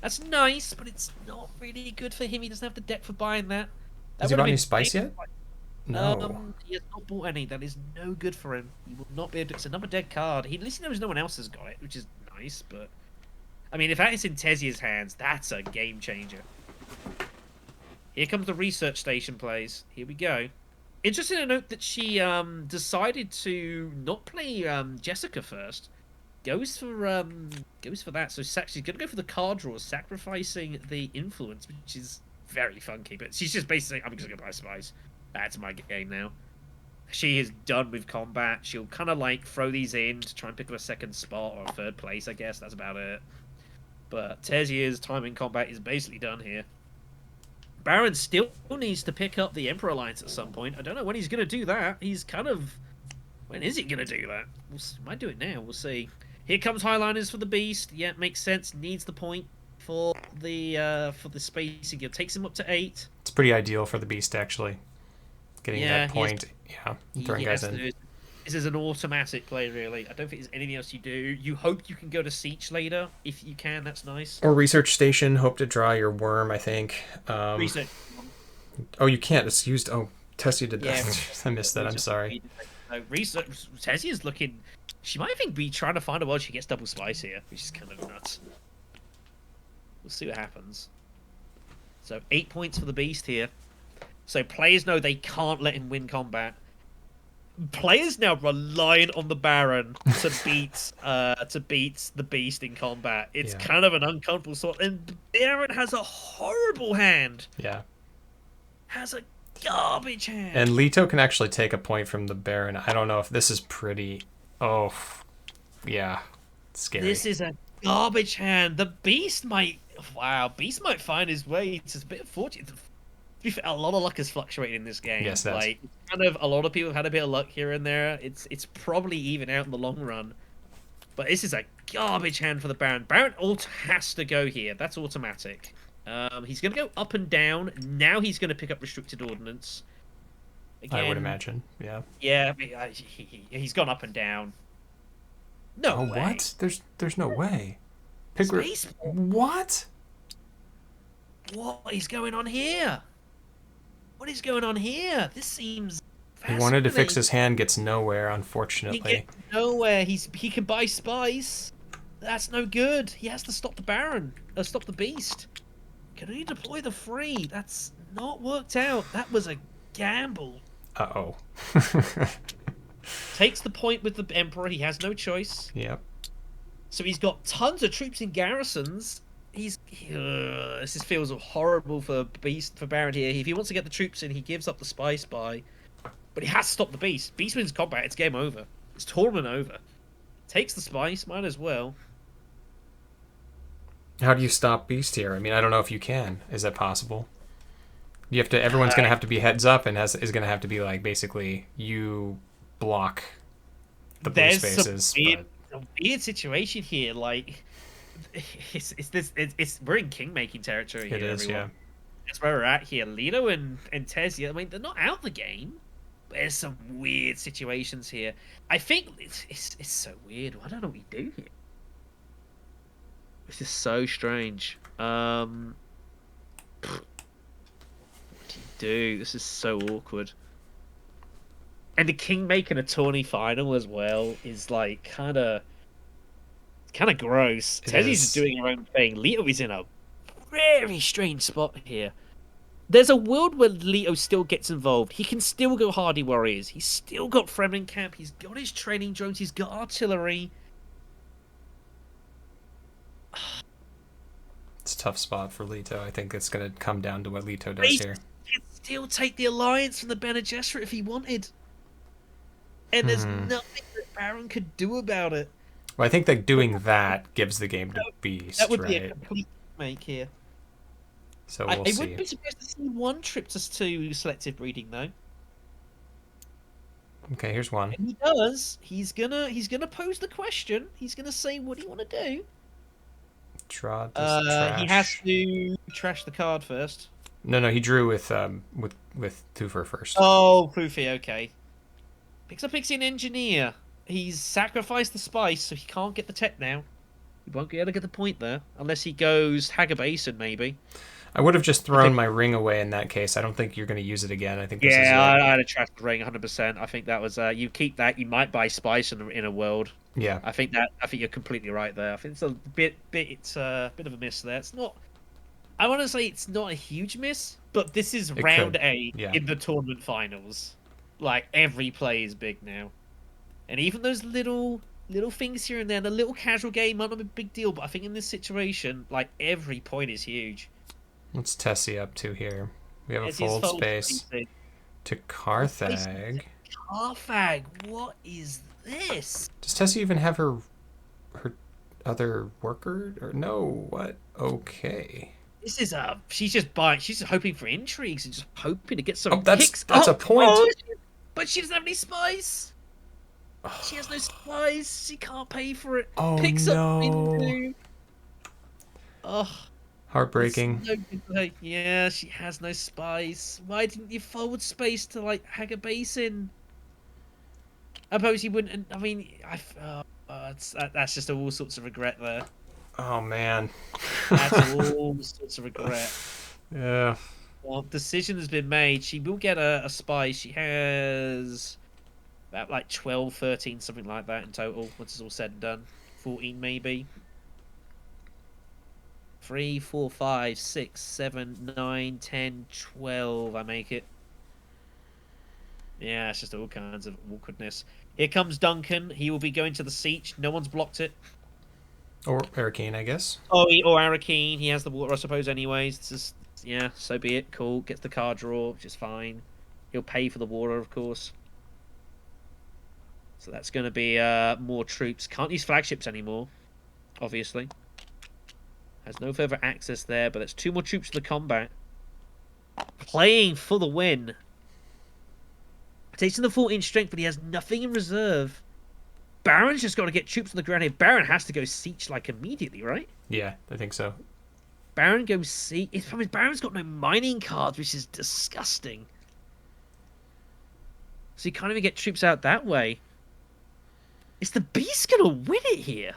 That's nice, but it's not really good for him. He doesn't have the deck for buying that. Has That he would have bought any been spice big. yet? No. He has not bought any. That is no good for him. He will not be able to... It's another dead card. At least he knows no one else has got it, which is nice, but... I mean, if that is in Tessia's hands, that's a game changer. Here comes the research station plays. Here we go. Interesting to note that she decided to not play Jessica first. Goes for that. So she's gonna go for the card draw, sacrificing the influence, which is very funky. But she's just basically saying, I'm just gonna buy spice. That's my game now. She is done with combat. She'll kind of like throw these in to try and pick up a second spot or a third place, I guess. That's about it. But Tessia's time in combat is basically done here. Baron still needs to pick up the Emperor Alliance at some point. I don't know when he's going to do that. He's kind of... When is he going to do that? Might do it now. We'll see. Here comes Highliners for the Beast. Yeah, makes sense. Needs the point for the spacing. It takes him up to 8. It's pretty ideal for the Beast, actually. Getting that point. Yeah, throwing guys in. This is an automatic play, really. I don't think there's anything else you do. You hope you can go to Siege later. If you can, that's nice. Or Research Station. Hope to draw your worm, I think. Research. Oh, you can't. It's used... Oh, Tessia did that. Yeah, I missed that. I'm sorry. Research. Tessia's looking... She might even be trying to find a world she gets double spice here, which is kind of nuts. We'll see what happens. So 8 points for the Beast here. So players know they can't let him win combat. Players now relying on the Baron to beat the Beast in combat. It's kind of an uncomfortable sort. And the Baron has a horrible hand. Yeah. Has a garbage hand. And Leto can actually take a point from the Baron. I don't know if this is pretty... Oh, yeah. It's scary. This is a garbage hand. The Beast might... Wow, Beast might find his way. It's a bit unfortunate. To be fair, a lot of luck has fluctuated in this game. Yes, that's... Like, kind of, a lot of people have had a bit of luck here and there. It's probably even out in the long run. But this is a garbage hand for the Baron. Baron has to go here. That's automatic. He's going to go up and down. Now he's going to pick up Restricted Ordnance. Again, I would imagine, yeah. Yeah, he's gone up and down. No way. What? There's no way. What? What is going on here? What is going on here? This seems He wanted to fix his hand, gets nowhere, unfortunately. He gets nowhere. He can buy spice. That's no good. He has to stop the Baron. Stop the Beast. Can he deploy the free? That's not worked out. That was a gamble. Uh-oh. Takes the point with the Emperor. He has no choice. Yep. So he's got tons of troops in garrisons. This feels horrible for Baron here. If he wants to get the troops in, he gives up the spice buy. But he has to stop the Beast. Beast wins combat. It's game over. It's tournament over. Takes the spice. Might as well. How do you stop Beast here? I mean, I don't know if you can. Is that possible? You have to. Everyone's going to have to be heads up, and is going to have to be like basically you block the blue spaces. There's a weird situation here. Like we're in king making territory here. It is, everyone. yeah. That's where we're at here. Leto and Tessia. I mean, they're not out the game. But there's some weird situations here. I think it's so weird. I don't know what we do here. This is so strange. What do you do? This is so awkward. And the king making a tourney final as well is like kind of gross. Tessie's doing her own thing. Leto is in a very strange spot here. There's a world where Leto still gets involved. He can still go Hardy Warriors. He's still got Fremen camp. He's got his training drones. He's got artillery. It's a tough spot for Leto. I think it's going to come down to what Leto does here. He can still take the alliance from the Bene Gesserit if he wanted. And there's nothing that Baron could do about it. Well, I think that doing that gives the game to Beast, That would right? be a complete make here. So we'll I see. wouldn't be surprised to see one trip to selective breeding though. Okay, here's one. And he does. He's gonna pose the question. He's gonna say, "What do you want to do?" Draw this He has trash. to trash the card first. No, he drew with Twofer first. Oh, Poofy, okay. Picks up Pixie and Engineer. He's sacrificed the spice, so he can't get the tech now. He won't be able to get the point there, unless he goes Hagabason, maybe. I would have just I think, thrown my ring away in that case. I don't think you're going to use it again. I think this is yeah, it. I'd have trashed the ring 100%. I think that was, you keep that, you might buy spice in a world. Yeah. I think you're completely right there. I think it's a it's a bit of a miss there. It's not, I want to say it's not a huge miss, but this is It round could. 8 Yeah. in the tournament finals. Like, every play is big now. And even those little things here and there, the little casual game might not be a big deal, but I think in this situation, like, every point is huge. What's Tessie up to here? We have a It's his fold fold space spacing. to Carthag. Carthag, what is this? Does Tessie even have her other worker? Or no? What? Okay. This is she's just buying. She's just hoping for intrigues and just hoping to get some Oh, that's picks. a point. But she doesn't have any spice. She has no spice. She can't pay for it. Oh, Picks no. up into. Oh, Heartbreaking. no good for her. Yeah, she has no spice. Why didn't you forward space to like hag a basin? I suppose you wouldn't. I mean, that's just all sorts of regret there. Oh man. That's all sorts of regret. Yeah. Well, decision has been made. She will get a spice. She has about like 12, 13, something like that in total, once it's all said and done. 14 maybe. 3, 4, 5, 6, 7, 9, 10, 12. I make it. Yeah, it's just all kinds of awkwardness. Here comes Duncan. He will be going to the siege. No one's blocked it. Or Hurricane, I guess. Oh, or AaronKalder. He has the water, I suppose, anyways. It's just, yeah, so be it. Cool. Gets the card draw, which is fine. He'll pay for the water, of course. So that's going to be more troops. Can't use flagships anymore, obviously. Has no further access there, but that's 2 more troops to the combat. Playing for the win. Takes in the 14 strength, but he has nothing in reserve. Baron's just got to get troops on the ground here. Baron has to go siege, like, immediately, right? Yeah, I think so. Baron goes siege. It's probably Baron's got no mining cards, which is disgusting. So you can't even get troops out that way. Is the Beast going to win it here?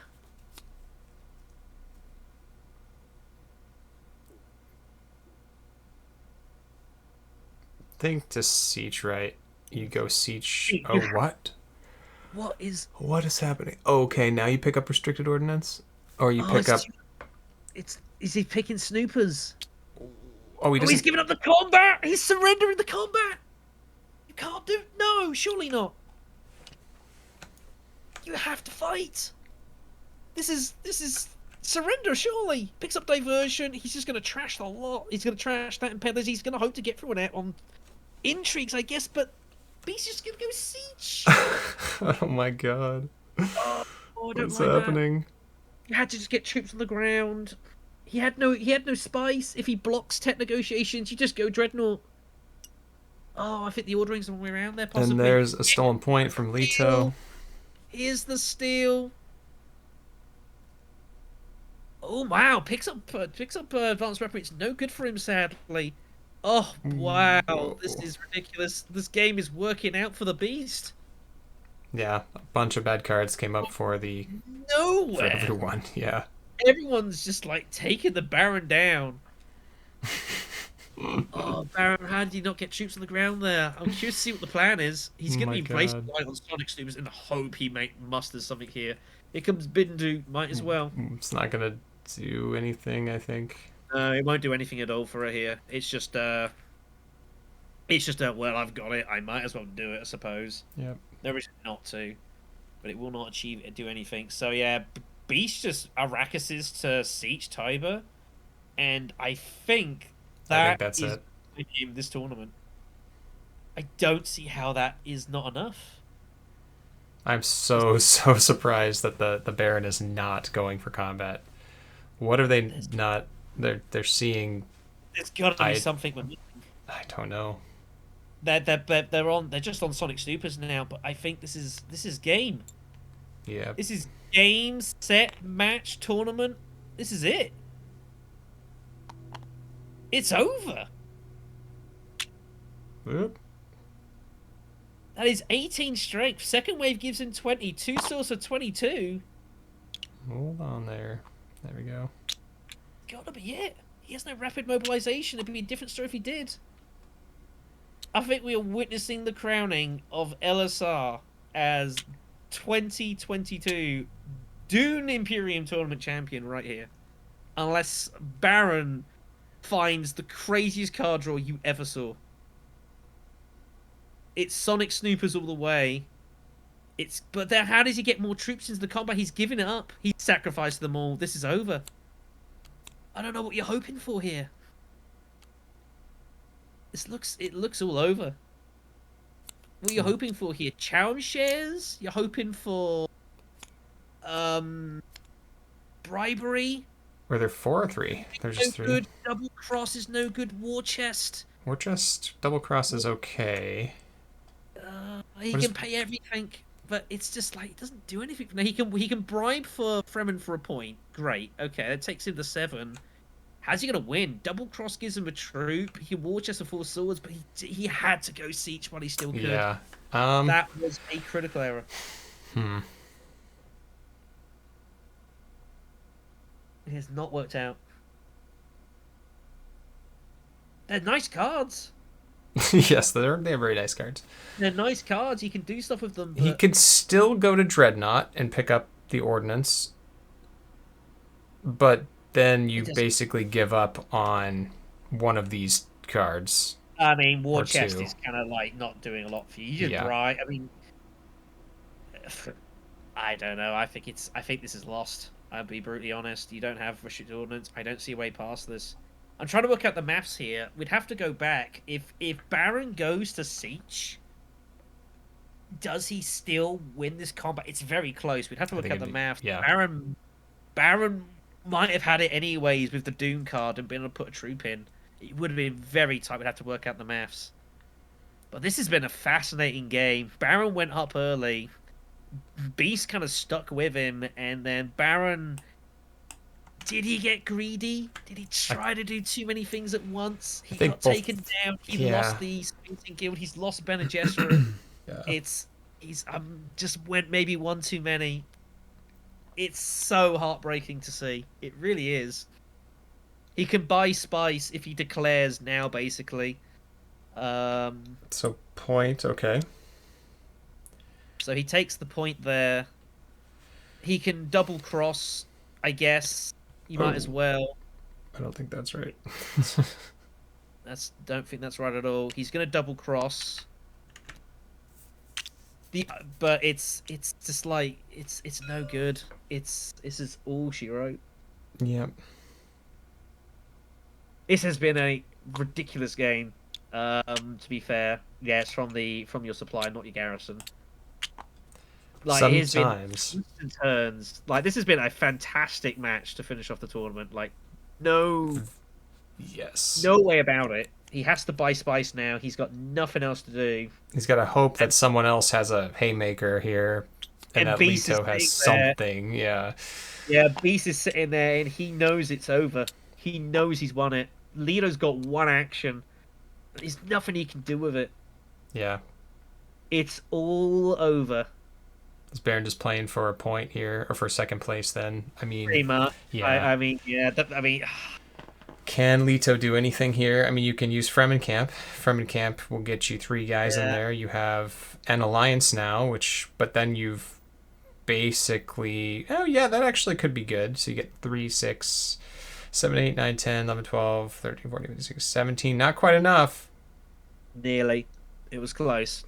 I think to siege, right? You go siege. Oh, what? What is happening? Oh, okay, now you pick up restricted ordnance, or you pick up. Is he picking snoopers? Oh, He's giving up the combat. He's surrendering the combat. You can't do. No, surely not. You have to fight. This is surrender. Surely picks up diversion. He's just going to trash the lot. He's going to trash that and peddlers. He's going to hope to get through it on intrigues, I guess. But Beast's just going to go siege. Oh my god. Oh, What's happening? You had to just get troops on the ground. He had no spice. If he blocks tech negotiations, you just go dreadnought. Oh, I think the ordering's the wrong way around there, possibly. And there's a stolen point from Leto. Here's the steal. Oh wow, picks up advanced weaponry. It's no good for him, sadly. Oh wow, this is ridiculous. This game is working out for the Beast. Yeah, a bunch of bad cards came up for Nowhere. for everyone. Yeah. Everyone's just like taking the Baron down. Oh, Baron, how did you not get troops on the ground there? I'm curious to see what the plan is. He's going to be placed on Sonic Snoopers in the hope he musters something here. Here comes Bindu, might as well. It's not going to do anything, I think. No, it won't do anything at all for her here. It's just well, I've got it. I might as well do it, I suppose. Yep. There is not to, but it will not do anything. So yeah, Beast just Arrakuses to siege Tiber, and I think that's is it. the game of this tournament. I don't see how that is not enough. I'm so surprised that the Baron is not going for combat. What are they not? They're seeing. There's got to be something. I don't know. They're just on Sonic Snoopers now, but I think this is game. Yeah. This is game, set, match, tournament. This is it. It's over. Whoop. That is 18 strength. Second wave gives him 20. Two swords for 22. Hold on there. There we go. Gotta be it. He has no rapid mobilization. It'd be a different story if he did. I think we are witnessing the crowning of LSR as 2022 Dune Imperium Tournament champion right here. Unless Baron finds the craziest card draw you ever saw. It's Sonic Snoopers all the way. But then how does he get more troops into the combat? He's given it up. He's sacrificed them all. This is over. I don't know what you're hoping for here. It looks all over. What you're hoping for here? Challenge shares? You're hoping for bribery? Were there 4 or 3? There's just 3. Good. Double cross is no good. War chest. War chest, double cross is okay. He can pay everything, but it's just like it doesn't do anything. Now he can bribe for Fremen for a point. Great. Okay, that takes him to 7. How's he gonna win? Double cross gives him a troop. He can war chest for 4 swords, but he had to go siege while he still could. Yeah. That was a critical error. It has not worked out. They're nice cards. Yes, they're very nice cards. They're nice cards. You can do stuff with them. But... He could still go to Dreadnought and pick up the ordnance, but then you basically give up on one of these cards. I mean, War Chest is kind of like not doing a lot for you. You just bribe. I mean, I don't know. I think this is lost. I'll be brutally honest. You don't have restricted ordnance. I don't see a way past this. I'm trying to work out the maths here. We'd have to go back. If Baron goes to siege, does he still win this combat? It's very close. We'd have to work out the maths. Yeah. Baron might have had it anyways with the Doom card and been able to put a troop in. It would have been very tight. We'd have to work out the maths. But this has been a fascinating game. Baron went up early. Beast kind of stuck with him, and then Baron... Did he get greedy? Did he try to do too many things at once? He got taken down. He lost the Sprinting Guild. He's lost Bene Gesserit. He's just went maybe one too many. It's so heartbreaking to see. It really is. He can buy spice if he declares now, basically. So point, okay. So he takes the point there. He can double cross, I guess. You might as well. I don't think that's right. Don't think that's right at all. He's gonna double cross. But it's just like it's no good. This is all she wrote. Yep. This has been a ridiculous game. To be fair, it's from your supply, not your garrison. Like Sometimes. Turns. Like this has been a fantastic match to finish off the tournament. Like no way about it. He has to buy spice now. He's got nothing else to do. He's got to hope that someone else has a haymaker here, and that Leto has something. Yeah. Yeah, Beast is sitting there, and he knows it's over. He knows he's won it. Leto's got one action. There's nothing he can do with it. Yeah. It's all over. Is Baron just playing for a point here, or for second place then? I mean... Pretty much. Yeah. Can Leto do anything here? I mean, you can use Fremen Camp. Fremen Camp will get you 3 guys in there. You have an alliance now, but then you've basically... Oh, yeah, that actually could be good. So you get 3, 6, 7, 8, 9, 10, 11, 12, 13, 14, 15, 16, 17. Not quite enough. Nearly. It was close.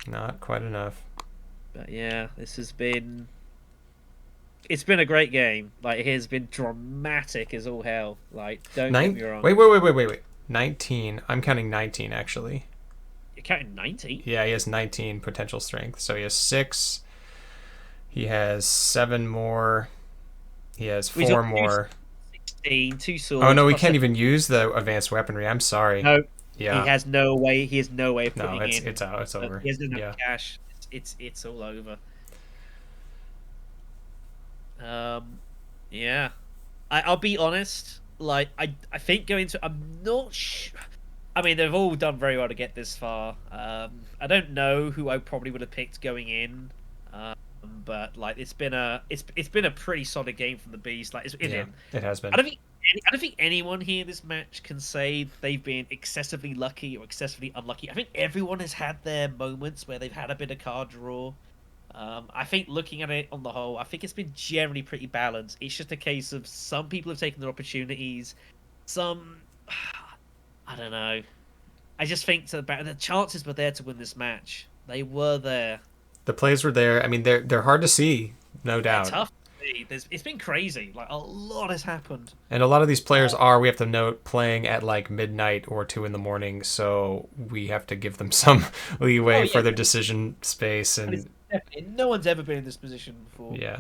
Not quite enough. But yeah, it's been a great game. Like, it has been dramatic as all hell. Like, don't get me wrong. Wait. 19. I'm counting 19, actually. You're counting 19? Yeah, he has 19 potential strength. So he has 6. He has 7 more. He has 4 more. 16, 2 swords. Oh, no, we can't even use the advanced weaponry. I'm sorry. No. Yeah. He has no way of putting in. No, it's out. It's over. He has enough cash. It's all over. Yeah. I'll be honest. Like, I think going to. I'm not sure. I mean, they've all done very well to get this far. I don't know who I probably would have picked going in. Um, but like, it's been a pretty solid game from the Beast. Like, it's Yeah, in. it has I been. don't think I don't think anyone here this match can say they've been excessively lucky or excessively unlucky. I think everyone has had their moments where they've had a bit of card draw. I think looking at it on the whole, I think it's been generally pretty balanced. It's just a case of some people have taken their opportunities, some I don't know. I just think the chances were there to win this match. They were there. The plays were there. I mean, they're hard to see, no They're doubt. tough. It's been crazy. Like a lot has happened. And a lot of these players are, we have to note, playing at like midnight or 2 in the morning, so we have to give them some Oh leeway yeah, for their decision space. that is And definitely no one's ever been in this position before. yeah,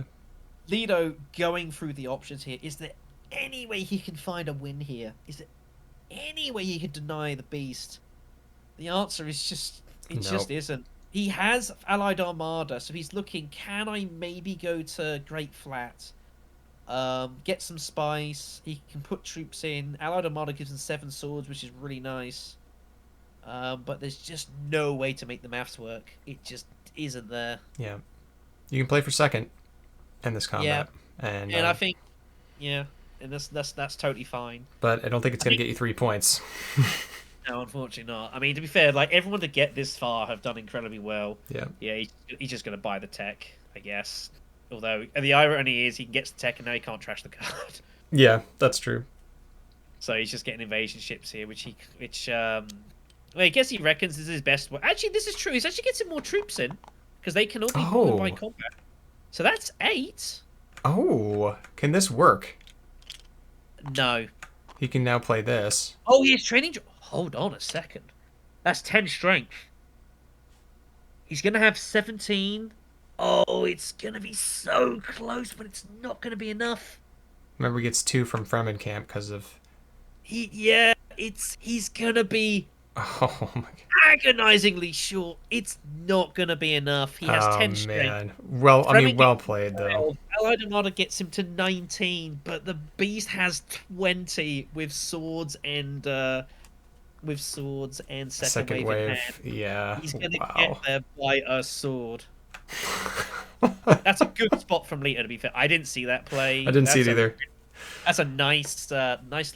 Leto going through the options here. Is there any way he can find a win here? Is there any way he could deny the Beast? The answer is it just nope. isn't. He has Allied Armada, so he's looking, can I maybe go to Great Flat? Get some spice. He can put troops in. Allied Armada gives him 7 swords, which is really nice. But there's just no way to make the maths work. It just isn't there. Yeah, you can play for second in this Yeah, combat, and and I think, yeah, and that's totally fine. but I don't think it's I going to think get you 3 points. no, unfortunately not. I mean, to be fair, like everyone to get this far have done incredibly well. Yeah, Yeah, he's just gonna buy the tech, I guess. Although the irony is he gets the tech and now he can't trash the card. yeah, that's true. So he's just getting invasion ships here, well, I guess he reckons this is his best way. Actually, this is true. He's actually getting more troops in because they can all be moved by Oh, combat. So that's 8. oh, can this work? No. He can now play this. Oh, he has training. Hold on a second. That's 10 strength. He's gonna have 17. Oh, it's gonna be so close, but it's not gonna be enough. Remember, he gets 2 from Fremen camp because of. He's gonna be Oh my god. agonizingly short. It's not gonna be enough. He has Oh 10 strength. man. Well, I Fremen mean, well gets played though. 12. Allied Armada gets him to 19, but the Beast has 20 with swords and second wave in hand. Yeah. He's gonna get Wow. there by a sword. That's a good spot from Leto, to be fair. I didn't see that play. I didn't see it either. That's a nice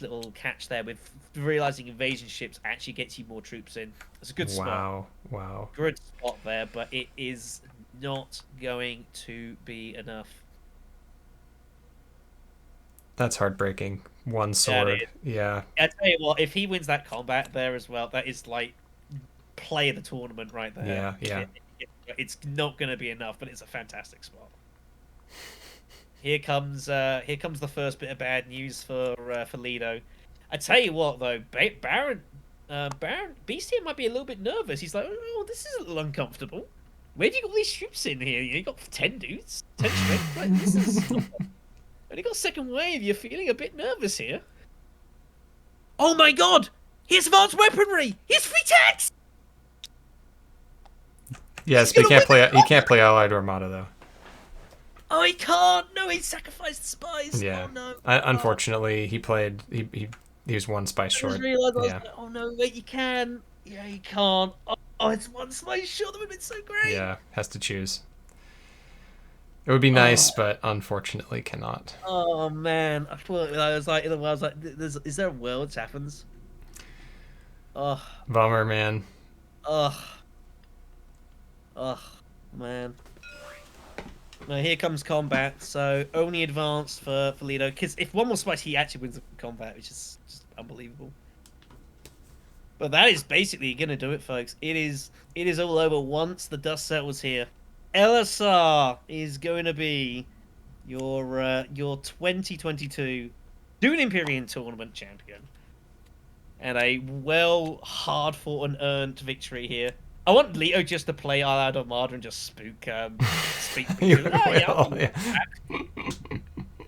little catch there with realizing invasion ships actually gets you more troops in. That's a good spot. Wow. Wow. Good spot there, but it is not going to be enough. That's heartbreaking. One sword. Yeah. I tell you what, if he wins that combat there as well, that is like play of the tournament right there. Yeah. Yeah. It's not going to be enough, but it's a fantastic spot. Here comes the first bit of bad news for Leto. I tell you what though, Baron Beast here might be a little bit nervous. He's like, oh, this is a little uncomfortable. Where do you got these troops in here? You got 10 dudes, 10 strength. Like, this is only got second wave. You're feeling a bit nervous here. Oh my god! He has advanced weaponry. He has free tax. Yes, but he can't play Allied Armada though. Oh, he can't. No, he sacrificed the spies. Yeah. Oh no. Unfortunately, he was 1 spice I short. just realised Yeah. oh no, wait, you can. Yeah, you can't. Oh, it's 1 spice short. That would have been so great. Yeah. Has to choose. It would be nice, but unfortunately cannot. Oh man, I was like, is there a world which happens? Oh, Bummer, man. ugh, ugh, man. Now here comes combat. So only advanced for Leto, because if 1 more spice, he actually wins the combat, which is just unbelievable. But that is basically gonna do it, folks. It is all over once the dust settles here. LSR is going to be your 2022 Dune Imperium Tournament champion, and a hard fought and earned victory here. I want Leto just to play Allied Armada and just speak. Yeah.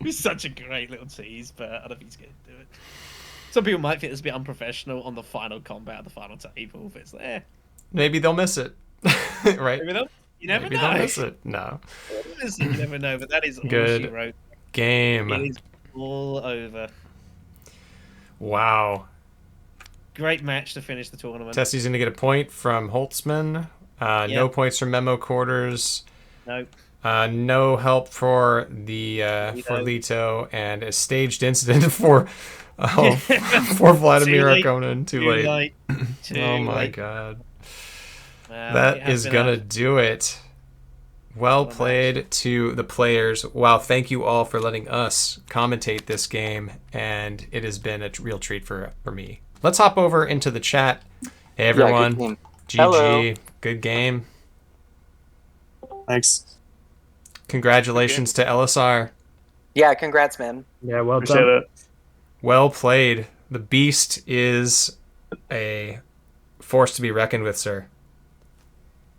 He's such a great little tease, but I don't think he's going to do it. Some people might think it's a bit unprofessional on the final combat at the final table, but it's there. Maybe they'll miss it. Right? You never Maybe know. they'll miss it. No. You never know, but that is all Good. she wrote. game. It is all over. Wow. Great match to finish the tournament. Tessie's going to get a point from Holtzman. No points from Memo Quarters. Nope. No help for for Leto, and a staged incident for Vladimir Harkonnen. Too late. Oh my god. That is gonna do it. Well played to the players. Wow, thank you all for letting us commentate this game, and it has been a real treat for me. Let's hop over into the chat. Hey everyone. Yeah, GG. Hello. Good game. Thanks. Congratulations to LSR. Yeah, congrats, man. Yeah, well done. Well played. The beast is a force to be reckoned with, sir.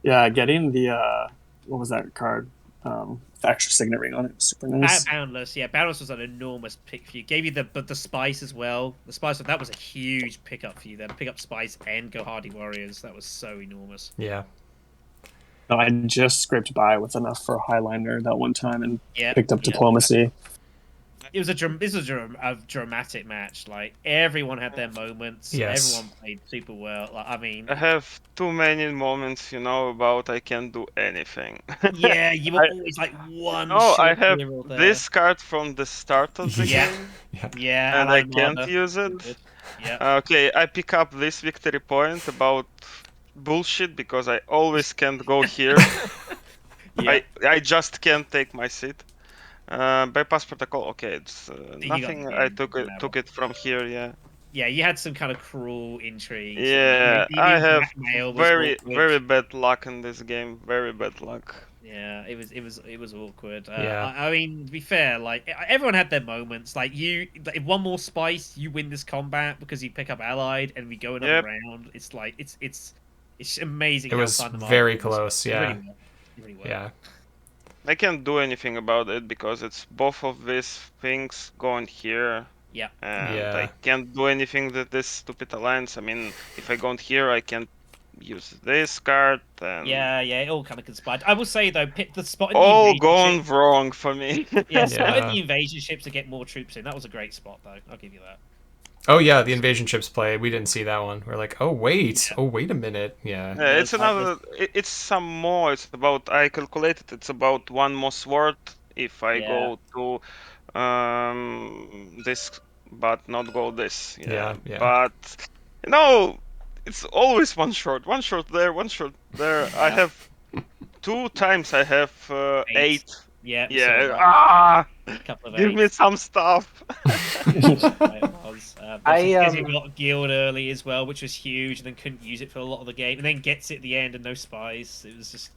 Yeah, getting the what was that card? The extra signet ring on it was super nice. Boundless, yeah, Boundless was an enormous pick for you. Gave you the spice as well. The spice, that was a huge pickup for you then. Pick up spice and go Hardy Warriors. That was so enormous. Yeah. No, I just scraped by with enough for a Highliner that one time and picked up Yeah. Diplomacy. This was a dramatic match. Like, everyone had their moments. Yes. Everyone played super well. Like, I mean, I have too many moments, about I can't do anything. yeah, you were always like one. No, I have hero there. this card from the start of the Yeah. game, Yeah, and I can't use it. Yeah. Okay, I pick up this victory point about bullshit because I always can't go here. Yeah. I just can't take my seat. Bypass protocol. Okay, it's nothing. I took it from here. Yeah. Yeah, you had some kind of cruel intrigue. Yeah, I have very awkward. bad luck in this game. Very bad luck. Yeah, it was awkward. Yeah. I mean, to be fair, like, everyone had their moments. Like, if one more spice, you win this combat because you pick up allied, and we go another round. It's like it's amazing. It was very close. Yeah. Really well. Yeah. I can't do anything about it because it's both of these things going here. Yeah. And I can't do anything with this stupid alliance. I mean, if I go in here, I can use this card. And Yeah, it all kind of conspired. I will say, though, pick the spot in all the going wrong for me. Yeah, spot in the invasion ships to get more troops in. That was a great spot, though. I'll give you that. Oh yeah, the invasion ships play. We didn't see that one. We're like, oh wait a minute. Yeah. Yeah, it's another. It's some more. It's about. I calculated. It's about one more sword if I go to this, but not go this. Yeah. But it's always one short. One short there. One short there. I have 2 times. I have 8. Yeah. Couple of Give me some stuff. I got guild early as well, which was huge, and then couldn't use it for a lot of the game, and then gets it at the end and no spice. It was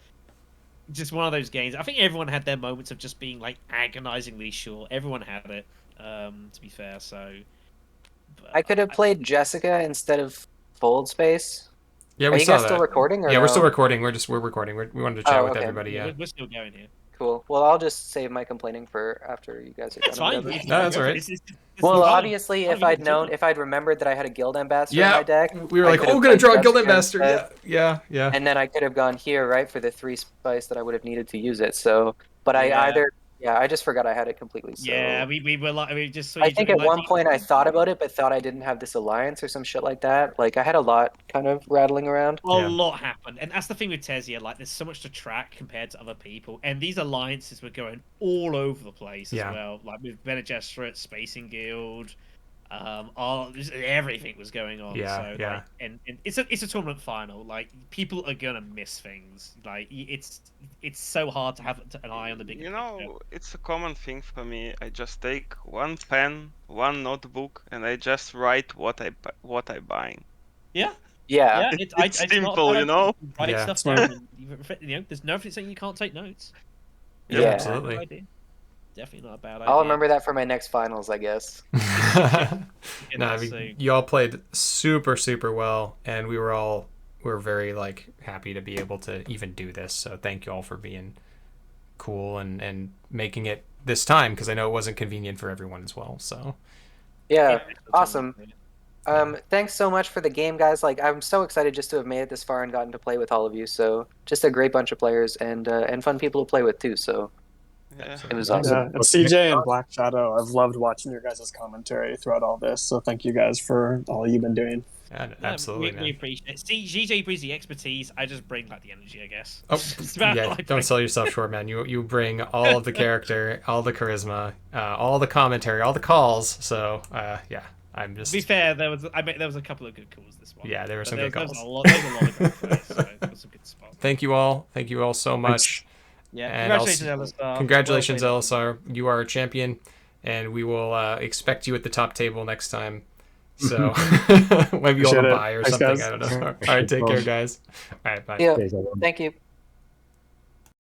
just one of those games. I think everyone had their moments of just being like agonizingly short. Everyone had it, to be fair. So I could have played Jessica instead of Fold Space. Yeah, Are we you saw guys that. still recording? Or Yeah, no? we're still recording. We're recording. We wanted to chat with okay. everybody. Yeah. We're still going here. Cool. Well, I'll just save my complaining for after you guys are That's done. fine. No, that's all right. Well, obviously, if I'd remembered that I had a guild ambassador in my deck, we were like, we're gonna draw a guild ambassador. Yeah. And then I could have gone here, right, for the 3 spice that I would have needed to use it. So, but I just forgot I had it completely. So. Yeah, we were like, we just. I think at one point I thought about it, but thought I didn't have this alliance or some shit like that. Like I had a lot kind of rattling around. A lot happened, and that's the thing with Tessia. Like, there's so much to track compared to other people, and these alliances were going all over the place as well. Like with Bene Gesserit, Spacing Guild, everything was going on. Like, and it's a tournament final. Like, people are gonna miss things. Like, it's so hard to have an eye on the big. It's a common thing for me. I just take one pen, one notebook, and I just write what I buying. Yeah. It's simple, Write stuff down. There's nothing saying you can't take notes. Yeah, absolutely. Definitely not a bad idea. I'll remember that for my next finals, I guess. You all played super well, and we were very happy to be able to even do this. So thank you all for being cool and making it this time, because I know it wasn't convenient for everyone as well. So yeah, awesome. Thanks so much for the game, guys. Like, I'm so excited just to have made it this far and gotten to play with all of you. So just a great bunch of players and fun people to play with too. So Yeah. It was Yeah, awesome. and CJ and BlackShadow, I've loved watching your guys' commentary throughout all this. So thank you guys for all you've been doing. Yeah, absolutely, we man. appreciate it. See, GJ brings the expertise. I just bring like the energy, I guess. Oh, It's about yeah, all I don't bring. sell yourself short, man. You bring all of the character, all the charisma, all the commentary, all the calls. So, yeah, I'm To just... be fair, there was a couple of good calls this one. Yeah, there were But some good there was calls. There was a lot of great plays, so there was some good spots. Thank you all so much. Yeah, And congratulations, Alistar. Congratulations, Well played. Elisar. You are a champion, and we will expect you at the top table next time. So maybe you'll have a Appreciate it. buy or Thanks, something. guys. I don't know. All right, take care, guys. All right, bye. Yeah, thank you.